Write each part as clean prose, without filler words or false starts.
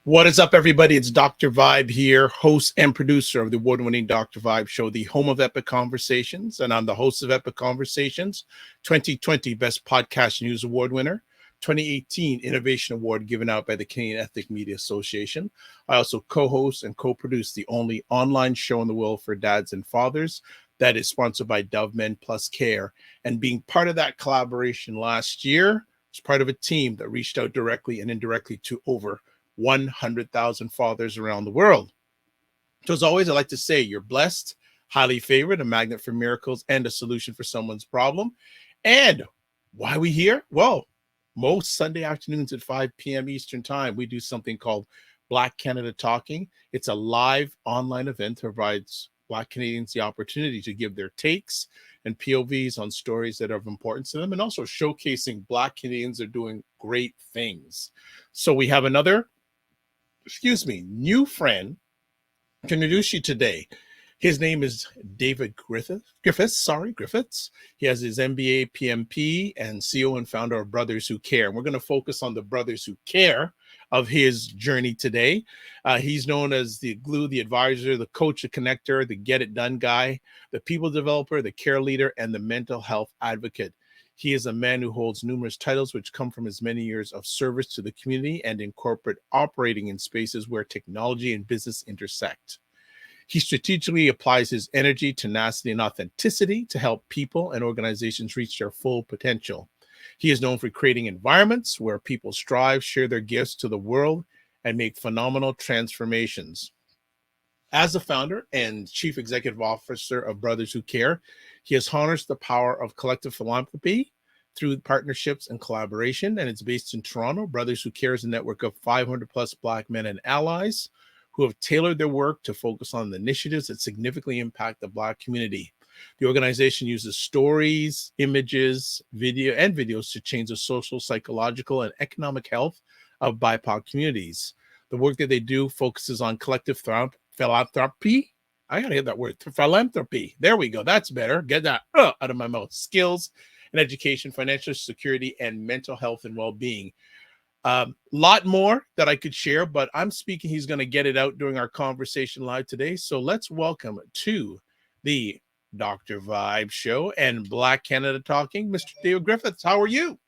What is up, everybody? It's Dr. Vibe here, host and producer of the award-winning Dr. Vibe Show, the home of Epic Conversations, and I'm the host of Epic Conversations, 2020 Best Podcast News Award winner, 2018 Innovation Award given out by the Canadian Ethnic Media Association. I also co-host and co-produce the only online show in the world for dads and fathers that is sponsored by Dove Men Plus Care. And being part of that collaboration last year, was part of a team that reached out directly and indirectly to over 100,000 fathers around the world. So as always, I like to say you're blessed, highly favored, a magnet for miracles, and a solution for someone's problem. And why are we here? Well, most Sunday afternoons at 5 p.m. Eastern Time, we do something called Black Canada Talking. It's a live online event that provides Black Canadians the opportunity to give their takes and POVs on stories that are of importance to them, and also showcasing Black Canadians are doing great things. So we have another new friend to introduce you today. His name is David Griffiths. He has his MBA, PMP, and CEO and founder of Brothers Who Care. And we're going to focus on the Brothers Who Care of his journey today. He's known as the glue, the advisor, the coach, the connector, the get it done guy, the people developer, the care leader, and the mental health advocate. He is a man who holds numerous titles, which come from his many years of service to the community and in corporate operating in spaces where technology and business intersect. He strategically applies his energy, tenacity, and authenticity to help people and organizations reach their full potential. He is known for creating environments where people strive, share their gifts to the world, and make phenomenal transformations. As the founder and chief executive officer of Brothers Who Care, he has harnessed the power of collective philanthropy through partnerships and collaboration, and it's based in Toronto. Brothers Who Care is a network of 500 plus Black men and allies who have tailored their work to focus on the initiatives that significantly impact the Black community. The organization uses stories, images, videos to change the social, psychological, and economic health of BIPOC communities. The work that they do focuses on collective philanthropy. I gotta get that word. Philanthropy. There we go. That's better. Get that out of my mouth. Skills and education, financial security, and mental health and well-being. Lot more that I could share, but I'm speaking. He's going to get it out during our conversation live today. So let's welcome to the Dr. Vibe Show and Black Canada Talking, Mr. David Griffiths. How are you?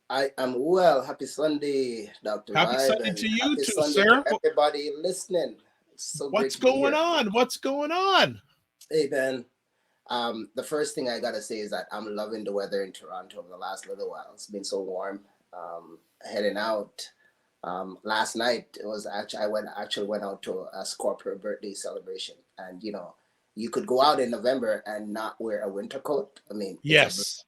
I am well. Happy Sunday, Dr. Happy Vibe, Sunday and to you happy too, Sunday sir. to everybody listening. It's so great What's to be going here. on? What's going on? Hey, Ben. The first thing I gotta say is that I'm loving the weather in Toronto over the last little while. It's been so warm. Heading out. Last night it was actually I went out to a corporate birthday celebration, and you could go out in November and not wear a winter coat. I mean, Yes.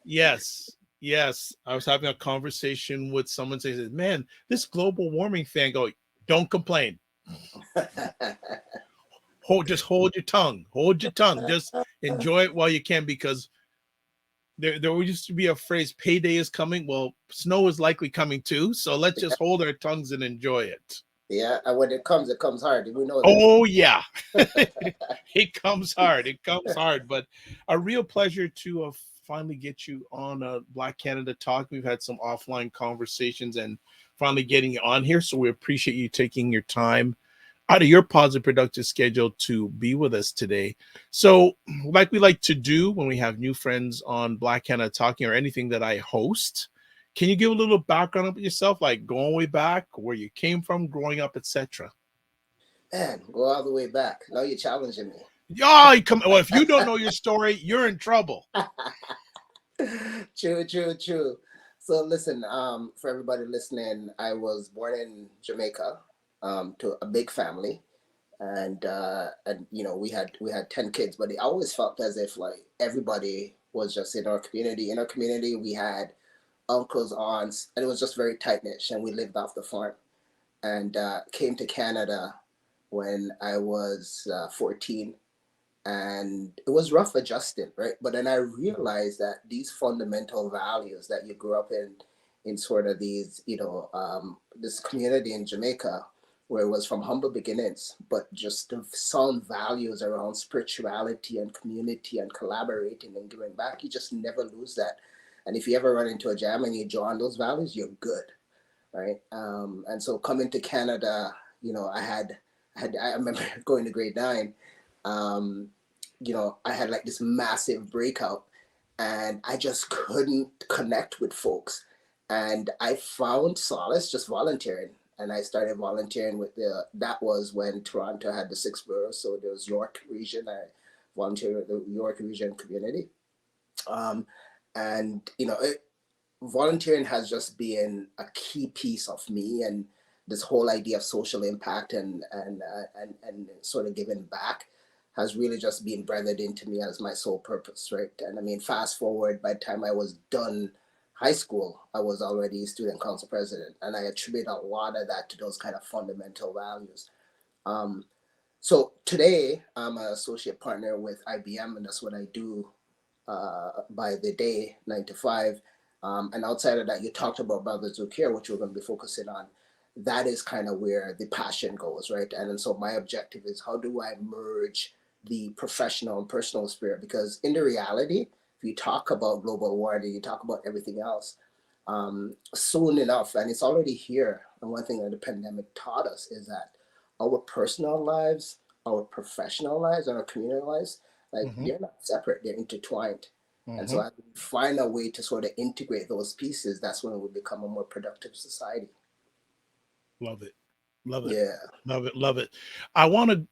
Yes. I was having a conversation with someone saying, man, this global warming thing, I go, don't complain. Just hold your tongue. Just enjoy it while you can, because there used to be a phrase, payday is coming. Well, snow is likely coming too. So let's just hold our tongues and enjoy it. Yeah, and when it comes hard. We know that. Oh, yeah. It comes hard. But a real pleasure to finally get you on Black Canada Talk. We've had some offline conversations and finally getting you on here. So we appreciate you taking your time out of your positive, productive schedule to be with us today. So like we like to do when we have new friends on Black Canada Talking or anything that I host, can you give a little background of yourself, like going way back, where you came from, growing up, etc.? Man, go all the way back. Now you're challenging me. Yeah, well, if you don't know your story, you're in trouble. True. So listen, for everybody listening, I was born in Jamaica, to a big family, and we had 10 kids, but it always felt as if like everybody was just in our community. In our community, we had uncles, aunts, and it was just very tight knit, and we lived off the farm. And came to Canada when I was 14, and it was rough adjusting, right? But then I realized that these fundamental values that you grew up in sort of these, this community in Jamaica, where it was from humble beginnings, but just the sound values around spirituality and community and collaborating and giving back, you just never lose that. And if you ever run into a jam and you draw on those values, you're good. right? And so coming to Canada, I remember going to grade 9. Um, I had like this massive breakout, and I just couldn't connect with folks. And I found solace just volunteering. And I started volunteering with that was when Toronto had the 6 boroughs. So there was York region. I volunteered with the York region community. Um, and, volunteering has just been a key piece of me, and this whole idea of social impact and sort of giving back has really just been breathed into me as my sole purpose, right? And I mean, fast forward, by the time I was done high school, I was already student council president, and I attribute a lot of that to those kind of fundamental values. Um, so today, I'm an associate partner with IBM, and that's what I do by the day, 9 to 5. And outside of that, you talked about Brothers Who Care, which we're going to be focusing on. That is kind of where the passion goes, right? And so my objective is, how do I merge the professional and personal spirit? Because in the reality, if you talk about global warming, you talk about everything else, soon enough, and it's already here. And one thing that the pandemic taught us is that our personal lives, our professional lives, and our community lives, like, Mm-hmm. they're not separate, they're intertwined. And Mm-hmm. so as we find a way to sort of integrate those pieces, that's when we become a more productive society. Love it. Love it. Yeah. Love it. Love it. I want to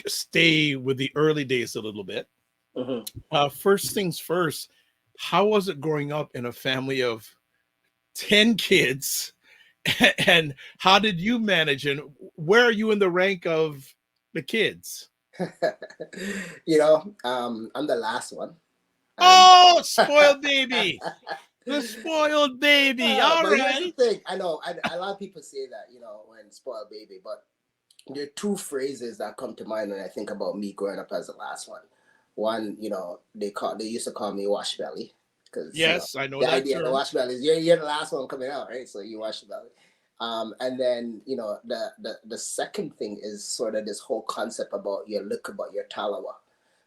stay with the early days a little bit. Hmm. First things first, how was it growing up in a family of 10 kids? And how did you manage? And where are you in the rank of the kids? I'm the last one. And Oh, spoiled baby. The spoiled baby. All but here's the right. thing. I know a lot of people say that, when spoiled baby, but there are two phrases that come to mind when I think about me growing up as the last one. One, they used to call me wash belly, because Yes, I know the that idea of the term. wash belly is you're the last one coming out, right? So you wash the belly. And then the second thing is sort of this whole concept about your look about your talawa,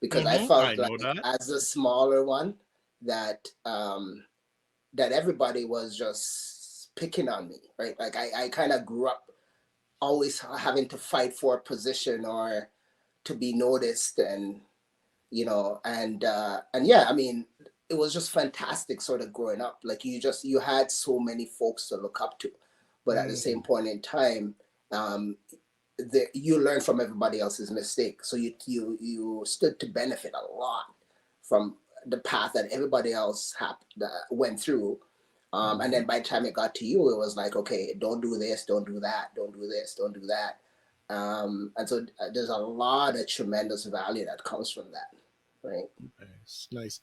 because I I felt know like that. as the smaller one that that everybody was just picking on me, right? Like I kind of grew up always having to fight for a position or to be noticed, and and yeah, I mean, it was just fantastic sort of growing up. Like, you had so many folks to look up to, but at the same Mm, point in time, um you learn from everybody else's mistake, so you stood to benefit a lot from the path that everybody else went through. And mhm. then by the time it got to you, it was like, okay, don't do this, don't do that, don't do this, don't do that. And so there's a lot of tremendous value that comes from that, right? Nice, nice.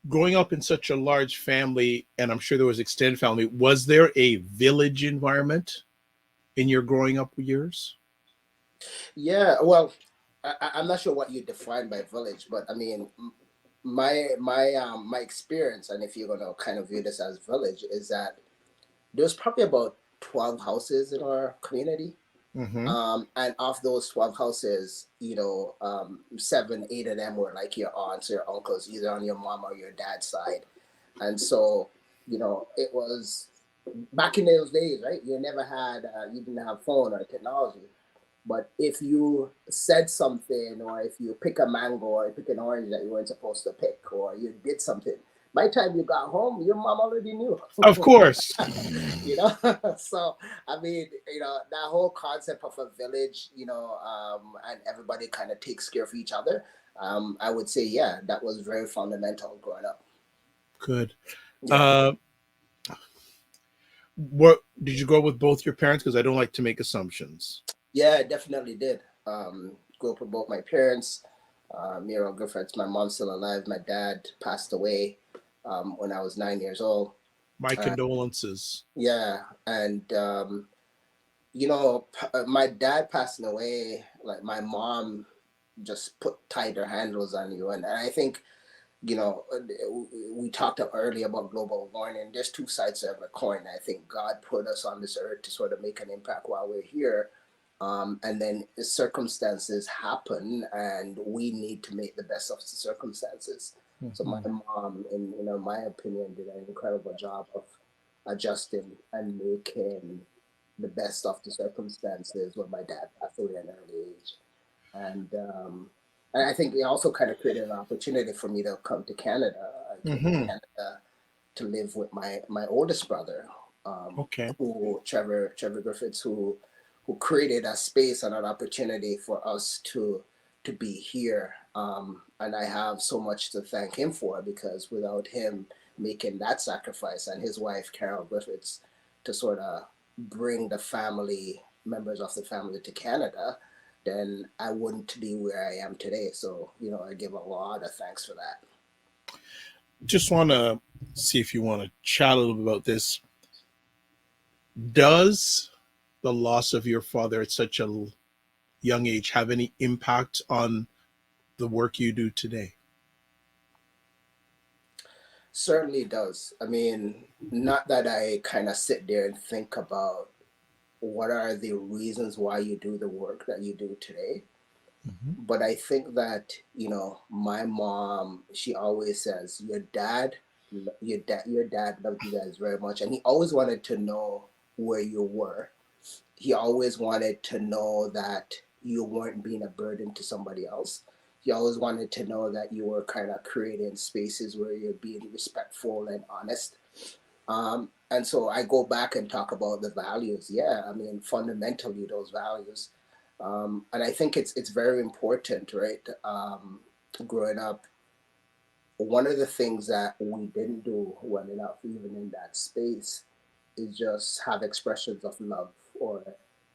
Growing up in such a large family, and I'm sure there was extended family, was there a village environment in your growing up years? Yeah, well, I'm not sure what you define by village, but I mean, my experience, and if you're gonna kind of view this as village, is that there's probably about 12 houses in our community. Mm-hmm. And of those 12 houses, 7, 8 of them were like your aunts or your uncles, either on your mom or your dad's side. And so, it was back in those days, right? You didn't have phone or technology. But if you said something, or if you pick a mango or you pick an orange that you weren't supposed to pick, or you did something, by the time you got home, your mom already knew. Of course. you know so I mean, that whole concept of a village, and everybody kind of takes care of each other. I would say, yeah, that was very fundamental growing up. Good. Yeah. Uh, what did you go with both your parents? Because I don't like to make assumptions. Yeah, I definitely did. Grew up with both my parents. Miro Griffiths, my mom's still alive. My dad passed away when I was 9 years old. My uh, condolences. yeah. And my dad passing away, like, my mom just put tighter handles on you. And I think, we talked earlier about global warming. There's two sides of a coin. I think God put us on this earth to sort of make an impact while we're here. And then circumstances happen, and we need to make the best of the circumstances. So my Mhm. mom, in my opinion, did an incredible job of adjusting and making the best of the circumstances when my dad passed away at an early age. And I think it also kind of created an opportunity for me to come to Canada. I came to Mm-hmm. Canada to live with my oldest brother, Okay. who Trevor Griffiths, who created a space and an opportunity for us to be here. And I have so much to thank him for, because without him making that sacrifice, and his wife Carol Griffiths, to sort of bring the family members of the family to Canada, then I wouldn't be where I am today. So, I give a lot of thanks for that. Just want to see if you want to chat a little bit about this. Does the loss of your father at such a young age have any impact on the work you do today? Certainly does. I mean, not that I kind of sit there and think about what are the reasons why you do the work that you do today. Mm-hmm. But I think that, my mom, she always says, your dad loved you guys very much. And he always wanted to know where you were. He always wanted to know that you weren't being a burden to somebody else. He always wanted to know that you were kind of creating spaces where you're being respectful and honest. And so I go back and talk about the values. Yeah, I mean, fundamentally, those values. And I think it's very important, right? Growing up, one of the things that we didn't do well enough, even in that space, is just have expressions of love or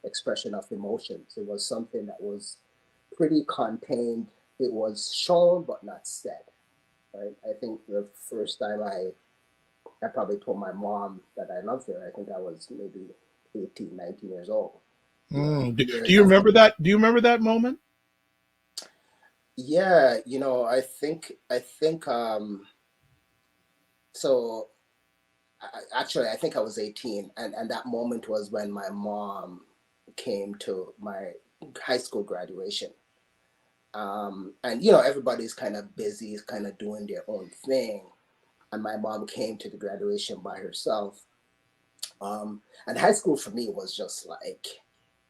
expression of emotions. It was something that was pretty contained. It was shown but not said. Right? I think the first time I probably told my mom that I loved her, I think I was maybe 18, 19 years old. Do Years you after. remember that? Do you remember that moment? Yeah, I think so actually I think I was 18, and that moment was when my mom came to my high school graduation. And everybody's kind of busy, kind of doing their own thing, and my mom came to the graduation by herself. And high school for me was just like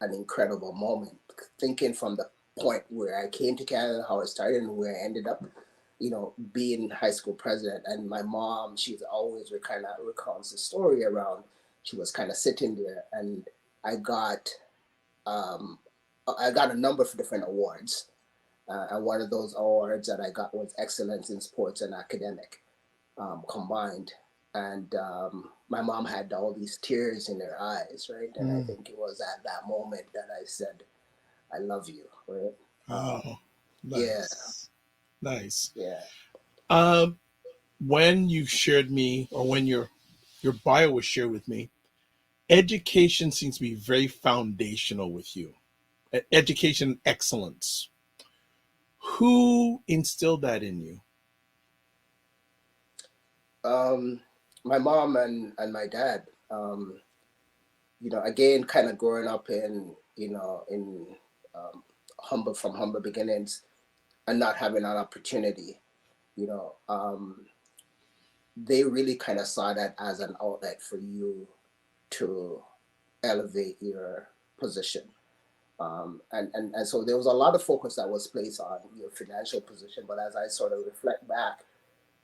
an incredible moment. Thinking from the point where I came to Canada, how I started, and where I ended up, being high school president. And my mom, she's always kind of recounts the story around. She was kind of sitting there, and I got, um, I got a number of different awards, and one of those awards that I got was excellence in sports and academic, combined. And my mom had all these tears in her eyes, right? And I Mm. think it was at that moment that I said, "I love you," right? Oh, Yeah, nice, nice. yeah. Um, when you shared me, or when your bio was shared with me, education seems to be very foundational with you. Education excellence. Who instilled that in you? Um, my mom and my dad. Again, kind of growing up in humble beginnings, and not having an opportunity. You know, um, they really kind of saw that as an outlet for you to elevate your position. And so there was a lot of focus that was placed on your financial position. But as I sort of reflect back,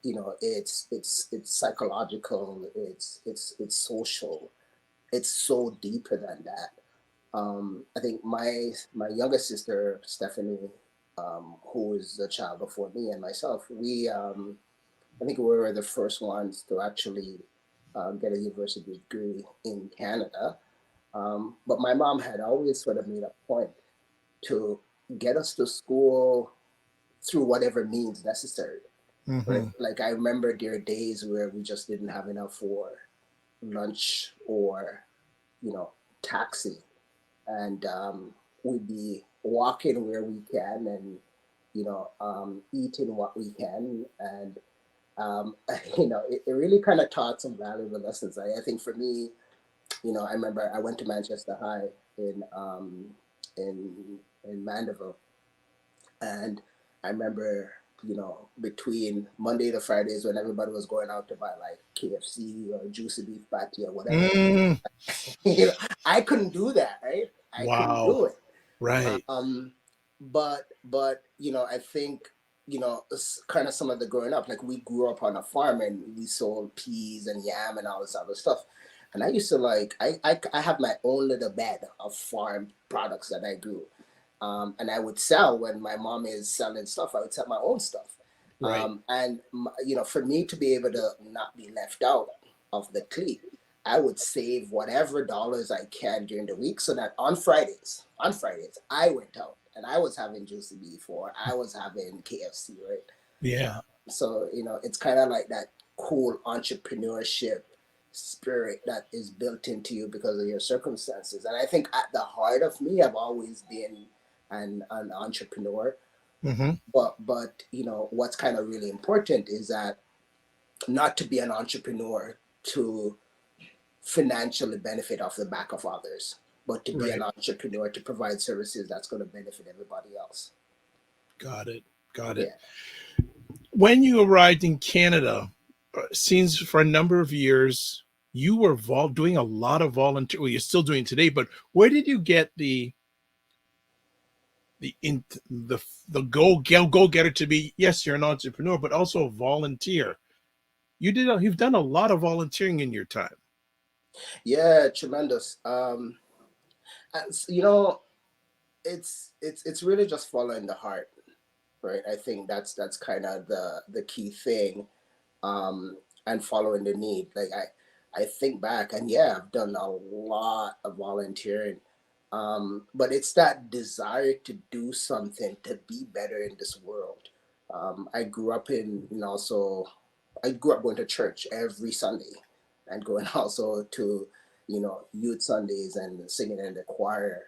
it's psychological, it's social, it's so deeper than that. I think my younger sister Stephanie, who is the child before me and myself, we I think we were the first ones to actually get a university degree in Canada. But my mom had always sort of made a point to get us to school through whatever means necessary, right? Mm-hmm. Like I remember there are days where we just didn't have enough for lunch or, you know, taxi, and we'd be walking where we can, and eating what we can, and it really kind of taught some valuable lessons. I think for me, I remember I went to Manchester High in in Mandeville, and I remember between Monday to Fridays when everybody was going out to buy like KFC or juicy beef patty or whatever. Mm, I couldn't do that, right? I couldn't wow. do it. Right. But I think kind of some of the growing up, like we grew up on a farm and we sold peas and yam and all this other stuff, and I used to like I have my own little bed of farm products that I grew, and I would sell when my mom is selling stuff. I would sell my own stuff, Right. and for me to be able to not be left out of the clique, I would save whatever dollars I can during the week so that on Fridays, I went out and I was having juicy beef or I was having KFC, right? Yeah. So, it's kind of like that cool entrepreneurship spirit that is built into you because of your circumstances. And I think at the heart of me, I've always been an entrepreneur. Mm-hmm. But what's kind of really important is that not to be an entrepreneur to financially benefit off the back of others, but to be Right. an entrepreneur to provide services that's going to benefit everybody else. Got it. Got it. Yeah. When you arrived in Canada, seems for a number of years, you were doing a lot of volunteer. Well, you're still doing today, but where did you get the in the go getter to be? Yes, you're an entrepreneur, but also a volunteer. You've done a lot of volunteering in your time. Yeah, tremendous. As- you know, it's really just following the heart, right? I think that's kind of the key thing, and following the need. Like I think back and yeah, I've done a lot of volunteering, but it's that desire to do something to be better in this world. I grew up so I grew up going to church every Sunday and going also to youth Sundays and singing in the choir,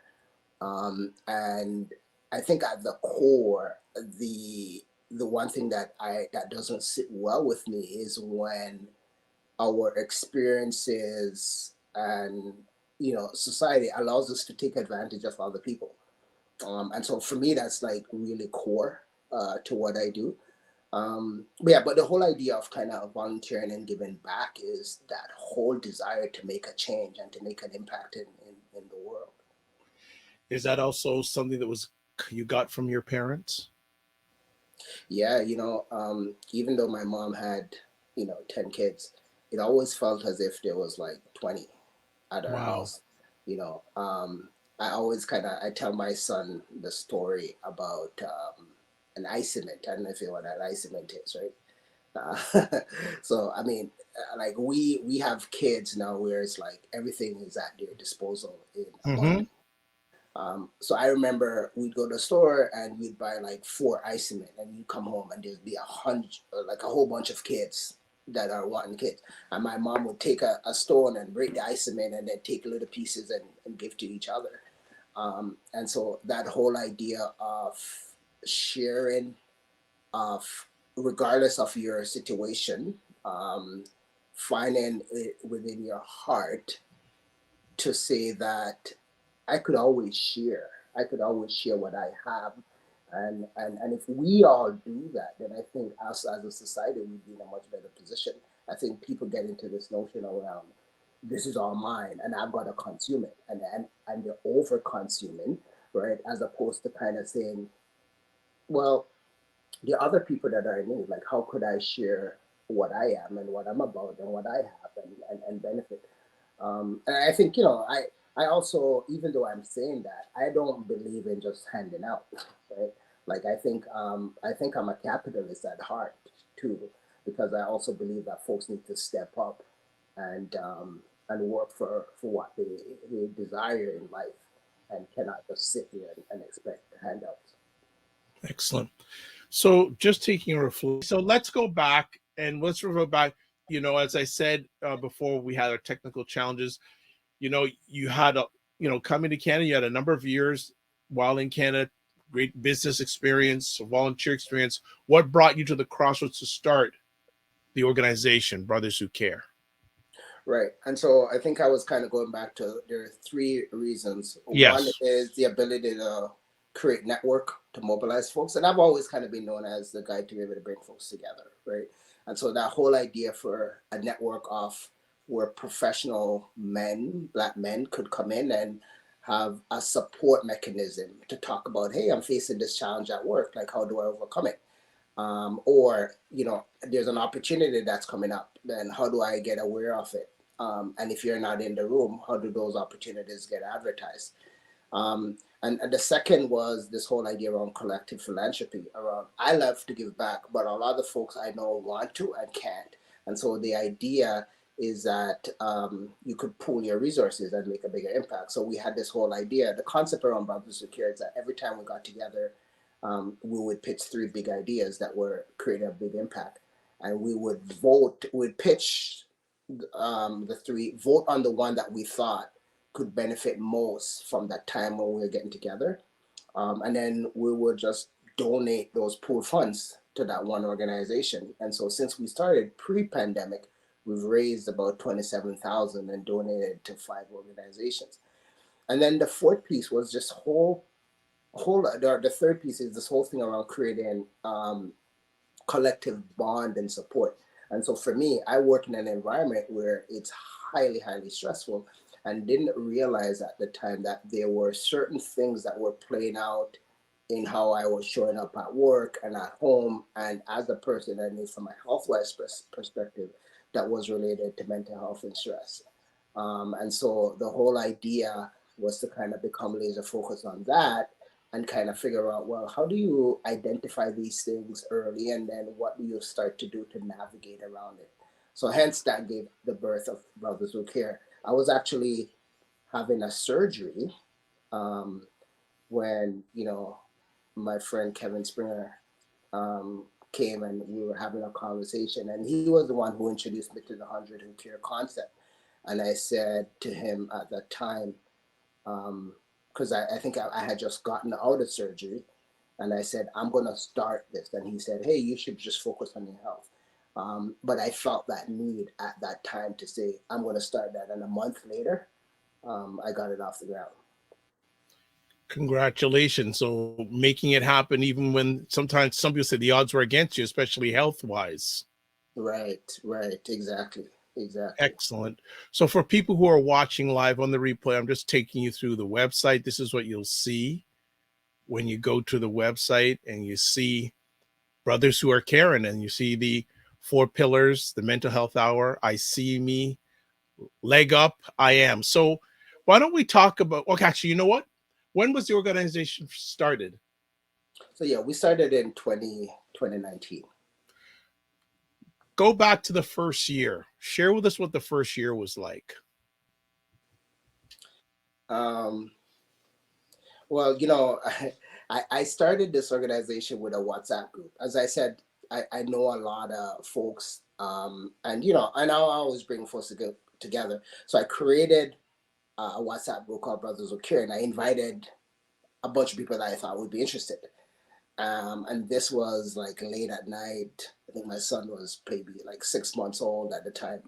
and I think at the core, the one thing that doesn't sit well with me is when our experiences and society allows us to take advantage of other people. And so for me, that's like really core to what I do. But yeah, but the whole idea of kind of volunteering and giving back is that whole desire to make a change and to make an impact in the world. Is that also something that was you got from your parents? Yeah, even though my mom had 10 kids, it always felt as if there was like 20 at our Wow. house. I always I tell my son the story about an ice cement. I don't know if you know what an ice cement is, right? So I mean, like we have kids now where it's like everything is at their disposal in Mm-hmm. abundance. So I remember we'd go to the store and we'd buy like 4 ice cement, and you'd come home and there'd be 100, like a whole bunch of kids that are wanting kids. And my mom would take a stone and break the ice cement and then take little pieces and give to each other. And so that whole idea of sharing, of regardless of your situation, finding it within your heart to say that I could always share. I could always share what I have. And if we all do that, then I think us as a society would be in a much better position. I think people get into this notion around this is all mine and I've got to consume it. And they're over consuming, right? As opposed to kind of saying, well, the other people that are in need, like how could I share what I am and what I'm about and what I have and benefit? And I think, I also, even though I'm saying that, I don't believe in just handing out, right? Like I think I'm a capitalist at heart too, because I also believe that folks need to step up and work for what they desire in life and cannot just sit here and expect handouts. Excellent. So just taking a reflection. So let's go back and let's revert back. As I said before, we had our technical challenges. You had coming to Canada, you had a number of years while in Canada, great business experience, volunteer experience. What brought you to the crossroads to start the organization, Brothers Who Care? Right. And so I think I was kind of going back to there are 3 reasons. One Yes. is the ability to create network to mobilize folks. And I've always kind of been known as the guy to be able to bring folks together, right? And so that whole idea for a network of where professional men, Black men, could come in and have a support mechanism to talk about, hey, I'm facing this challenge at work. Like, how do I overcome it? Or, you know, there's an opportunity that's coming up. Then how do I get aware of it? And if you're not in the room, how do those opportunities get advertised? And the second was this whole idea around collective philanthropy. Around, I love to give back, but a lot of folks I know want to and can't. And so the idea is that you could pool your resources and make a bigger impact. So we had this whole idea. The concept around Brothers Who Care is that every time we got together, we would pitch three big ideas that were creating a big impact, and we would vote. We'd pitch the three, vote on the one that we thought could benefit most from that time when we were getting together. And then we would just donate those pooled funds to that one organization. And so since we started pre-pandemic, we've raised about 27,000 and donated to 5 organizations. And then the fourth piece was just the third piece is this whole thing around creating collective bond and support. And so for me, I work in an environment where it's highly, highly stressful, and didn't realize at the time that there were certain things that were playing out in how I was showing up at work and at home and as a person, and from a health-wise perspective, that was related to mental health and stress. And so the whole idea was to kind of become laser focused on that and kind of figure out, well, how do you identify these things early, and then what do you start to do to navigate around it? So hence that gave the birth of Brothers Who Care. I was actually having a surgery when, you know, my friend Kevin Springer came and we were having a conversation, and he was the one who introduced me to the 100 Who Care concept. And I said to him at that time, because I think I had just gotten out of surgery, and I said, I'm going to start this. And he said, hey, you should just focus on your health. But I felt that need at that time to say, I'm going to start that. And a month later, I got it off the ground. Congratulations. So making it happen, even when sometimes some people say the odds were against you, especially health wise. Right. Exactly. Excellent. So for people who are watching live on the replay, I'm just taking you through the website. This is what you'll see when you go to the website and you see Brothers Who Are Caring, and you see the 4 pillars, the mental health hour, I see me, leg up, I am. So why don't we talk about, okay, actually, you know what? When was the organization started? So yeah, we started in 2019. Go back to the first year. Share with us what the first year was like. Well, you know, I started this organization with a WhatsApp group. As I said, I know a lot of folks, and, you know, and I always bring folks together. So I created a WhatsApp group called Brothers Who Care, and I invited a bunch of people that I thought would be interested. And this was like late at night. I think my son was maybe like 6 months old at the time.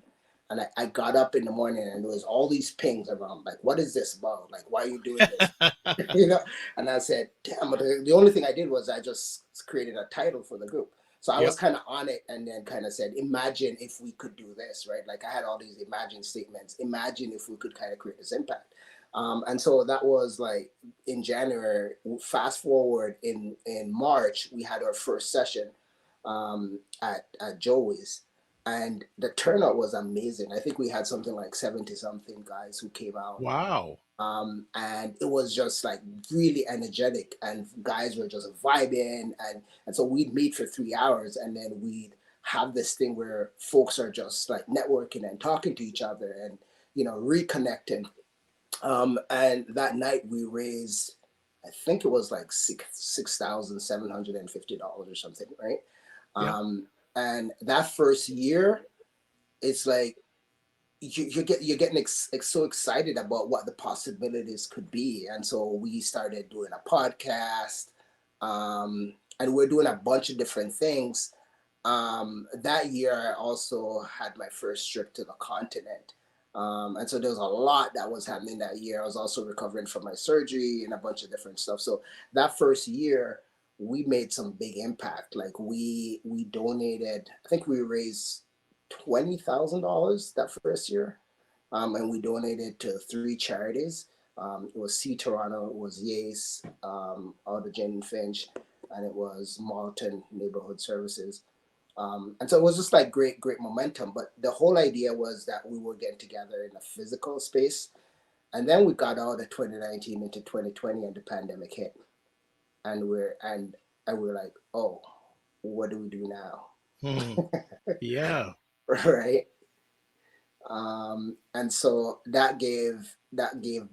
And I got up in the morning and there was all these pings around, like, what is this about? Like, why are you doing this? You know? And I said, damn, but the only thing I did was I just created a title for the group. So I was kind of on it, and then kind of said, imagine if we could do this, right? Like I had all these imagine statements. Imagine if we could kind of create this impact. And so that was like in January. Fast forward in March, we had our first session at Joey's, and the turnout was amazing. I think we had something like 70 something guys who came out. Wow. And it was just like really energetic, and guys were just vibing, and so we'd meet for 3 hours, and then we'd have this thing where folks are just like networking and talking to each other and, you know, reconnecting. And that night we raised, I think it was like $6,750 or something, right? And that first year, it's like you're getting so excited about what the possibilities could be. And so we started doing a podcast, and we're doing a bunch of different things. That year, I also had my first trip to the continent. And so there was a lot that was happening that year. I was also recovering from my surgery and a bunch of different stuff. So that first year, we made some big impact. Like we donated, I think we raised $20,000 that first year, and we donated to 3 charities. It was C Toronto, it was Yace, Alder Jane Finch, and it was Malton Neighborhood Services. And so it was just like great momentum. But the whole idea was that we were getting together in a physical space. And then we got out of 2019 into 2020 and the pandemic hit. And we're like, oh, what do we do now? Yeah. Right. And so that gave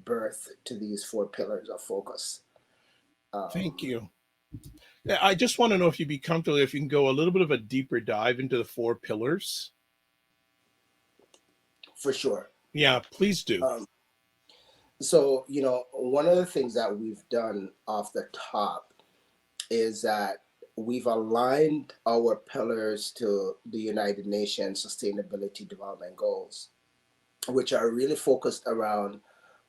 birth to these 4 pillars of focus. Thank you. I just want to know if you'd be comfortable if you can go a little bit of a deeper dive into the 4 pillars. For sure. Yeah, please do. So, one of the things that we've done off the top is that we've aligned our pillars to the United Nations Sustainability Development Goals, which are really focused around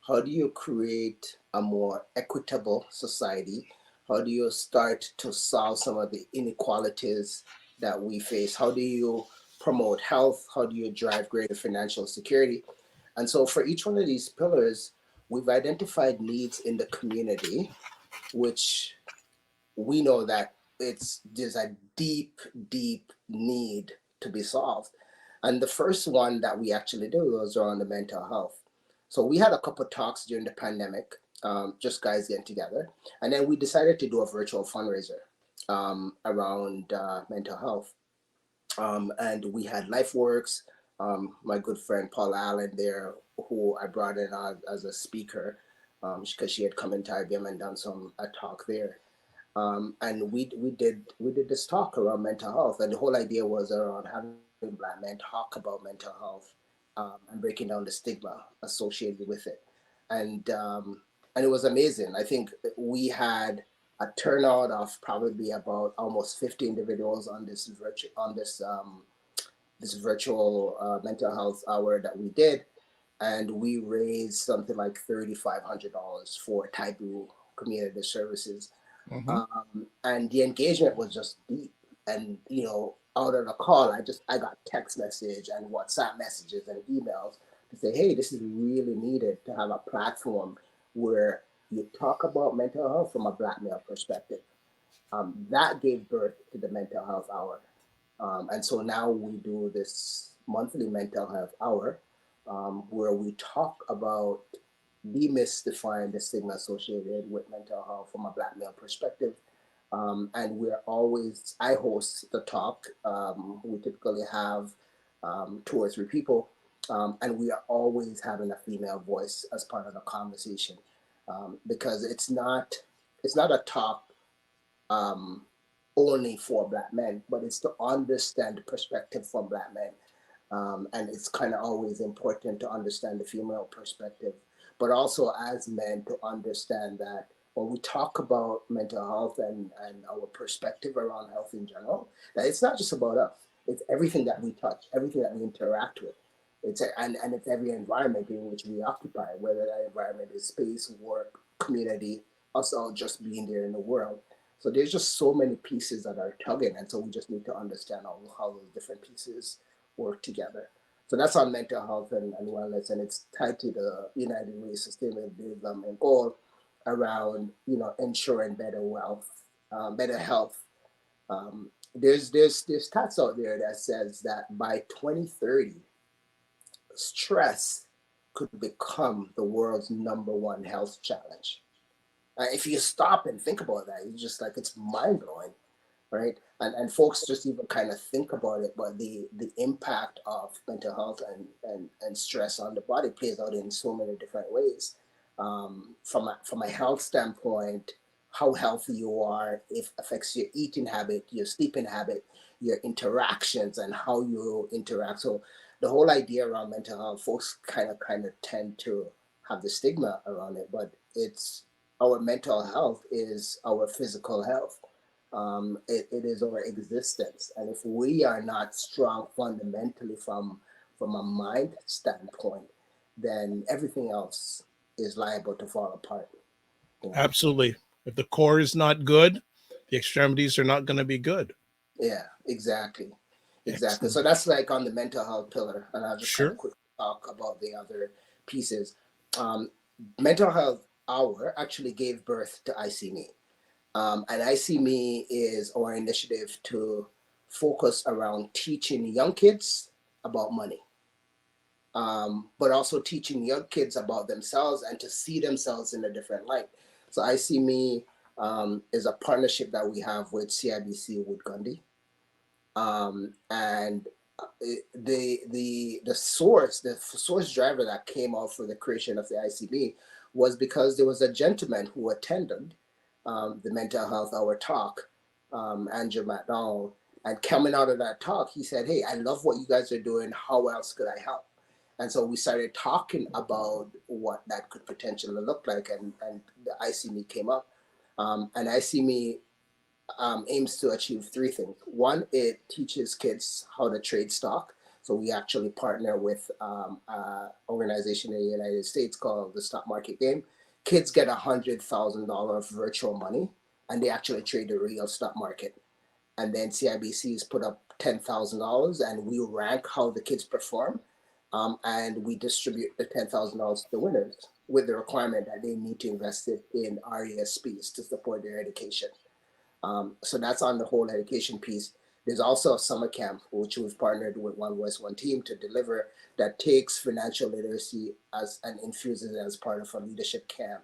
how do you create a more equitable society? How do you start to solve some of the inequalities that we face? How do you promote health? How do you drive greater financial security? And so for each one of these pillars, we've identified needs in the community, which we know that there's a deep need to be solved. And the first one that we actually did was around the mental health. So we had a couple of talks during the pandemic, just guys getting together, and then we decided to do a virtual fundraiser around mental health. And we had LifeWorks, my good friend Paula Allen there, who I brought in as a speaker because she had come into IBM and done a talk there. And we did this talk around mental health, and the whole idea was around having Black men talk about mental health and breaking down the stigma associated with it, and it was amazing. I think we had a turnout of probably about almost 50 individuals on this virtual mental health hour that we did, and we raised something like $3,500 for Taibu community services. Mm-hmm. And the engagement was just deep. And out of the call, I got text message and WhatsApp messages and emails to say, hey, this is really needed to have a platform where you talk about mental health from a Black male perspective. That gave birth to the mental health hour. And so now we do this monthly mental health hour where we talk about demystifying the stigma associated with mental health from a Black male perspective. And I host the talk. We typically have 2 or 3 people, and we are always having a female voice as part of the conversation because it's not a talk only for Black men, but it's to understand the perspective from Black men. And it's kind of always important to understand the female perspective, but also as men to understand that when we talk about mental health and our perspective around health in general, that it's not just about us. It's everything that we touch, everything that we interact with. And it's every environment in which we occupy, whether that environment is space, work, community, us all just being there in the world. So there's just so many pieces that are tugging, and so we just need to understand how those different pieces work together. So that's on mental health and wellness, and it's tied to the United Nations Sustainable Development Goal around ensuring better wealth, better health. There's stats out there that says that by 2030, stress could become the world's #1 health challenge. If you stop and think about that, it's just like it's mind blowing, right? And folks just even kind of think about it, but the impact of mental health and stress on the body plays out in so many different ways. From a health standpoint, how healthy you are, it affects your eating habit, your sleeping habit, your interactions, and how you interact. So the whole idea around mental health, folks kind of tend to have the stigma around it, but it's our mental health is our physical health. It is our existence, and if we are not strong fundamentally from a mind standpoint, then everything else is liable to fall apart. You know? Absolutely. If the core is not good, the extremities are not going to be good. Yeah, exactly. Exactly. Excellent. So that's like on the mental health pillar. And I'll just kind of Sure. quickly talk about the other pieces. Um, Mental Health Hour actually gave birth to IC Me. And IC Me is our initiative to focus around teaching young kids about money, but also teaching young kids about themselves and to see themselves in a different light. So IC Me is a partnership that we have with CIBC Wood Gundy, and the source driver that came out for the creation of the ICB was because there was a gentleman who attended the mental health hour talk, Andrew McDonald, and coming out of that talk, he said, "Hey, I love what you guys are doing. How else could I help?" And so we started talking about what that could potentially look like, and the ICME came up, and ICME aims to achieve three things. One, it teaches kids how to trade stock. So we actually partner with an organization in the United States called the Stock Market Game. Kids get $100,000 virtual money, and they actually trade the real stock market. And then CIBC's put up $10,000, and we rank how the kids perform, and we distribute the $10,000 to the winners with the requirement that they need to invest it in RESPs to support their education. So that's on the whole education piece. There's also a summer camp, which we've partnered with One Voice, One Team to deliver, that takes financial literacy as and infuses it as part of a leadership camp.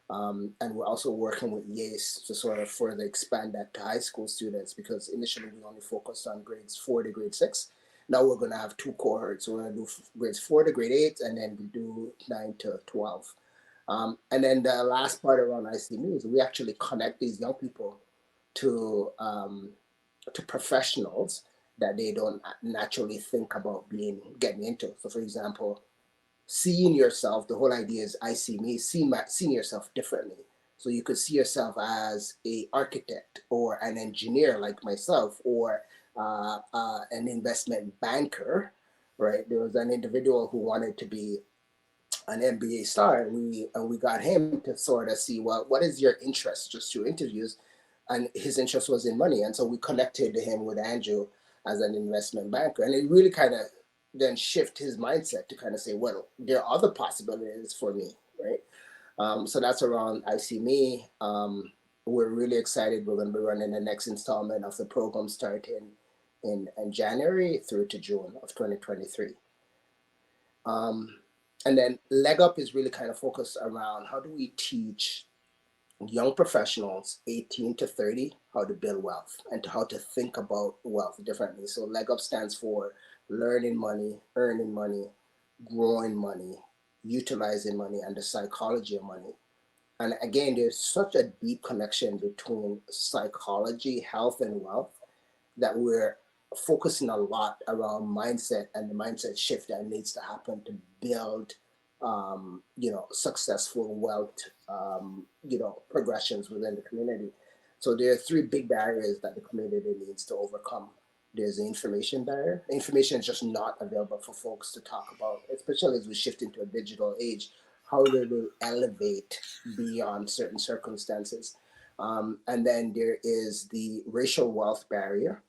And we're also working with YACE to sort of further expand that to high school students, because initially we only focused on grades 4 to grade 6. Now we're going to have two cohorts. We're going to do grades 4 to grade 8, and then we do 9 to 12. And then the last part around ICME is we actually connect these young people to professionals that they don't naturally think about getting into. So, for example, seeing yourself, the whole idea is ICME, seeing yourself differently. So you could see yourself as a architect or an engineer like myself, or an investment banker, right? There was an individual who wanted to be an MBA star, and we got him to sort of see, well, what is your interest, just through interviews, and his interest was in money, and so we connected him with Andrew as an investment banker, and it really kind of then shift his mindset to kind of say, well, there are other possibilities for me, right? So that's around ICME. We're really excited. We're going to be running the next installment of the program starting in January through to June of 2023. And then LEGUP is really kind of focused around how do we teach young professionals 18 to 30 how to build wealth and how to think about wealth differently. So LEGUP stands for learning money, earning money, growing money, utilizing money, and the psychology of money. And again, there's such a deep connection between psychology, health, and wealth that we're focusing a lot around mindset and the mindset shift that needs to happen to build successful wealth progressions within the community. So there are three big barriers that the community needs to overcome. There's the information barrier. Information is just not available for folks to talk about, especially as we shift into a digital age. How do they elevate beyond certain circumstances? And then there is the racial wealth barrier,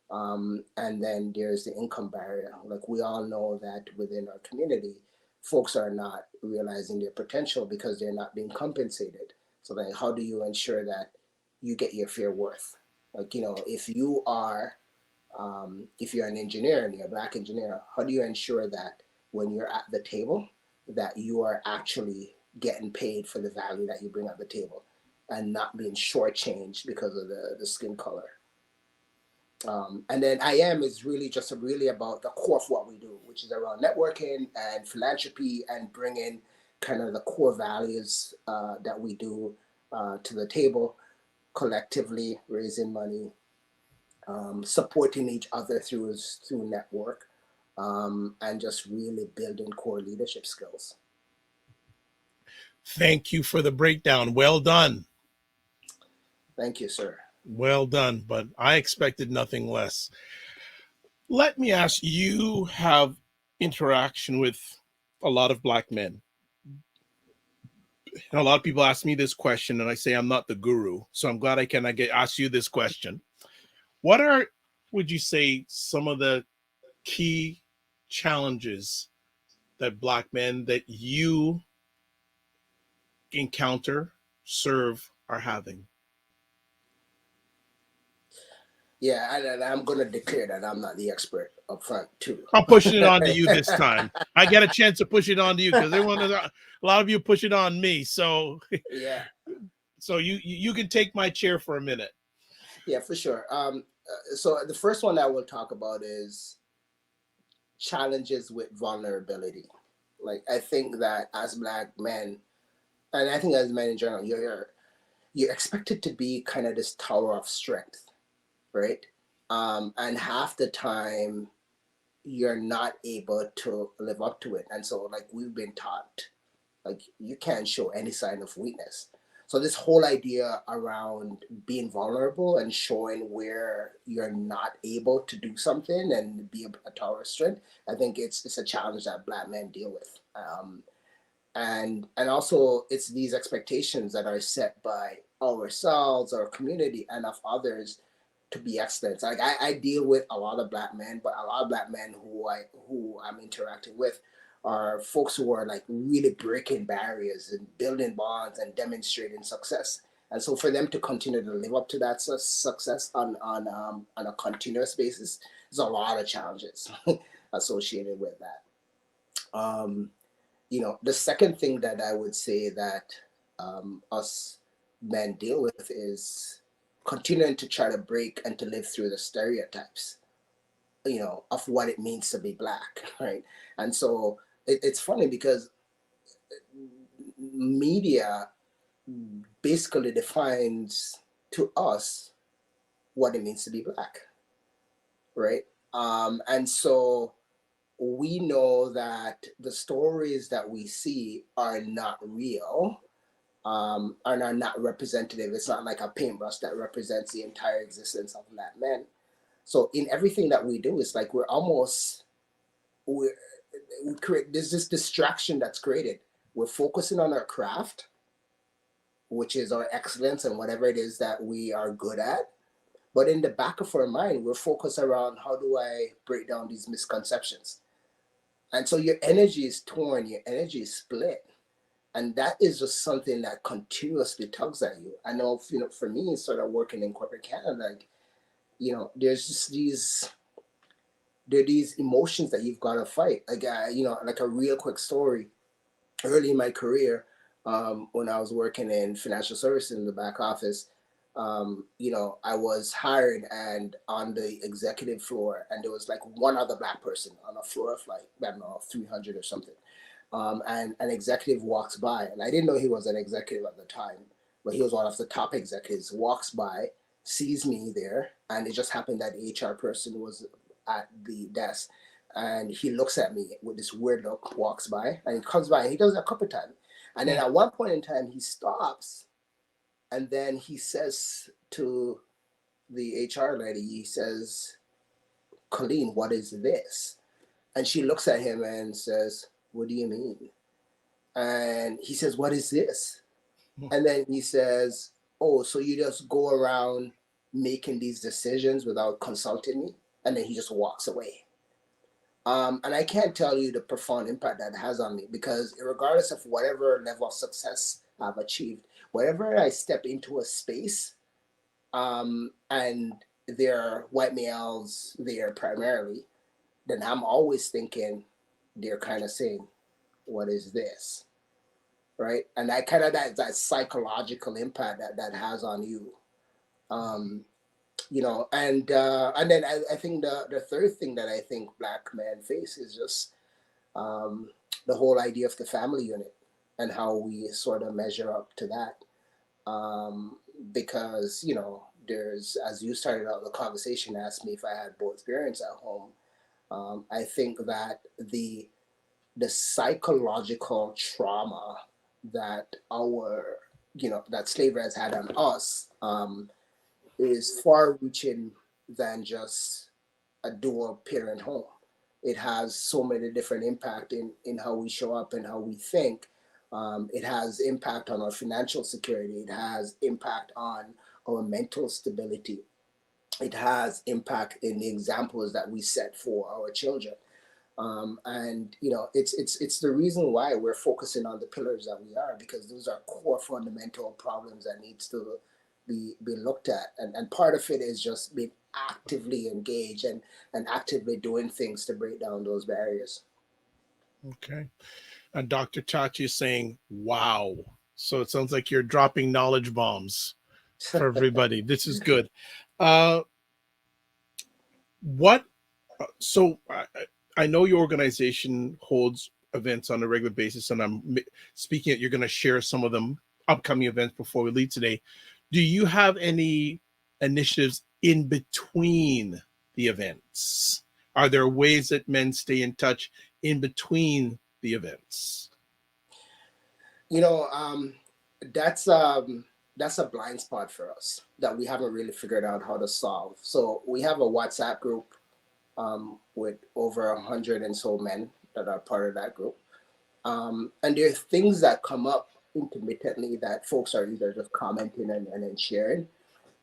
and then there's the income barrier. Like we all know that within our community, folks are not realizing their potential because they're not being compensated. So then how do you ensure that you get your fair worth? Like, if you're an engineer and you're a Black engineer, how do you ensure that when you're at the table, that you are actually getting paid for the value that you bring at the table and not being shortchanged because of the skin color? And then IM is really about the core of what we do, which is around networking and philanthropy and bringing kind of the core values that we do to the table, collectively raising money, supporting each other through network, and just really building core leadership skills. Thank you for the breakdown. Well done. Thank you, sir. Well done, but I expected nothing less. Let me ask, you have interaction with a lot of Black men. And a lot of people ask me this question, and I say I'm not the guru. So I'm glad I can ask you this question. What are, would you say, some of the key challenges that Black men that you encounter, serve, are having? Yeah, and I'm going to declare that I'm not the expert up front too. I'm pushing it on to you this time. I get a chance to push it on to you because a lot of you push it on me. So Yeah, so you can take my chair for a minute. yeah, for sure. So the first one I will talk about is challenges with vulnerability. Like I think that as Black men, and I think as men in general, you're expected to be kind of this tower of strength, right? And half the time you're not able to live up to it. And so like we've been taught, like you can't show any sign of weakness. So this whole idea around being vulnerable and showing where you're not able to do something and be a tower of strength, I think it's a challenge that Black men deal with. And also it's these expectations that are set by ourselves, our community, and of others to be excellent. Like I deal with a lot of Black men, but a lot of Black men who I'm interacting with are folks who are like really breaking barriers and building bonds and demonstrating success. And so for them to continue to live up to that success on a continuous basis, there's a lot of challenges associated with that. The second thing that I would say that us men deal with is continuing to try to break and to live through the stereotypes, of what it means to be Black, right? And so it's funny because media basically defines to us what it means to be Black, right? And so we know that the stories that we see are not real, and are not representative. It's not like a paintbrush that represents the entire existence of Black men. So in everything that we do, it's like we create, there's this distraction that's created. We're focusing on our craft, which is our excellence and whatever it is that we are good at. But in the back of our mind, we're focused around how do I break down these misconceptions. And so your energy is torn, your energy is split. And that is just something that continuously tugs at you. I know, for me, sort of working in corporate Canada, like, there's just these emotions that you've got to fight. Like, like a real quick story. Early in my career, when I was working in financial services in the back office, I was hired and on the executive floor, and there was like one other Black person on a floor of like, I don't know, 300 or something. And an executive walks by, and I didn't know he was an executive at the time, but he was one of the top executives, walks by, sees me there, and it just happened that the HR person was at the desk, and he looks at me with this weird look, walks by, and he comes by, and he does it a couple of times. And then at one point in time, he stops, and then he says to the HR lady, he says, "Colleen, what is this?" And she looks at him and says, "What do you mean?" And he says, "What is this?" And then he says, "Oh, so you just go around making these decisions without consulting me?" And then he just walks away. And I can't tell you the profound impact that has on me, because regardless of whatever level of success I've achieved, whenever I step into a space, and there are white males there primarily, then I'm always thinking they're kind of saying, "What is this?" Right? And that kind of that psychological impact that has on you. Um, and then I think the third thing that I think Black men face is just the whole idea of the family unit and how we sort of measure up to that. Because there's, as you started out the conversation, asked me if I had both parents at home. I think that the psychological trauma that that slavery has had on us, is far reaching than just a dual parent home. It has so many different impact in how we show up and how we think. It has impact on our financial security. It has impact on our mental stability. It has impact in the examples that we set for our children. And it's the reason why we're focusing on the pillars that we are, because those are core fundamental problems that needs to be looked at, and part of it is just being actively engaged and actively doing things to break down those barriers. Okay. And Dr. Chachi is saying, wow. So it sounds like you're dropping knowledge bombs for everybody. This is good. Uh, what, so I know your organization holds events on a regular basis, and speaking it, you're going to share some of them upcoming events before we leave today. Do you have any initiatives in between the events? Are there ways that men stay in touch in between the events? You know, that's a blind spot for us that we haven't really figured out how to solve. So we have a WhatsApp group with over 100 and so men that are part of that group. And there are things that come up intermittently that folks are either just commenting and then sharing.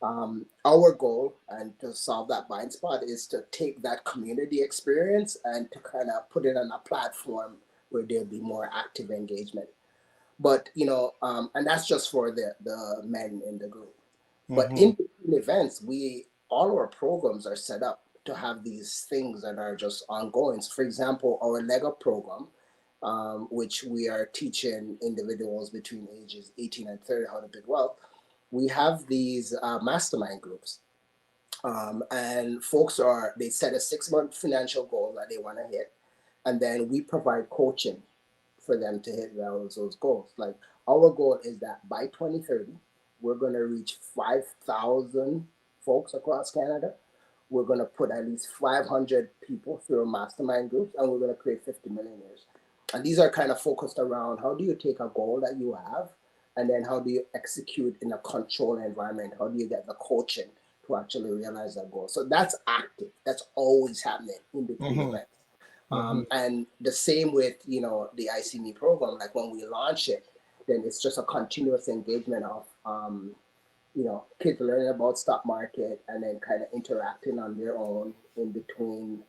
Our goal, and to solve that blind spot, is to take that community experience and to kind of put it on a platform where there'll be more active engagement. But and that's just for the men in the group. But Mm-hmm. in between events, we all our programs are set up to have these things that are just ongoing. So for example, our LEGUP program, which we are teaching individuals between ages 18 and 30 how to build wealth, we have these mastermind groups. And folks they set a 6-month financial goal that they want to hit. And then we provide coaching for them to hit those goals. Like our goal is that by 2030, we're going to reach 5,000 folks across Canada. We're going to put at least 500 people through mastermind groups, and we're going to create 50 millionaires. And these are kind of focused around how do you take a goal that you have, and then how do you execute in a controlled environment? How do you get the coaching to actually realize that goal? So that's active. That's always happening in between Mm-hmm. events. Mm-hmm. And the same with the ICME program. Like when we launch it, then it's just a continuous engagement of kids learning about stock market and then kind of interacting on their own in between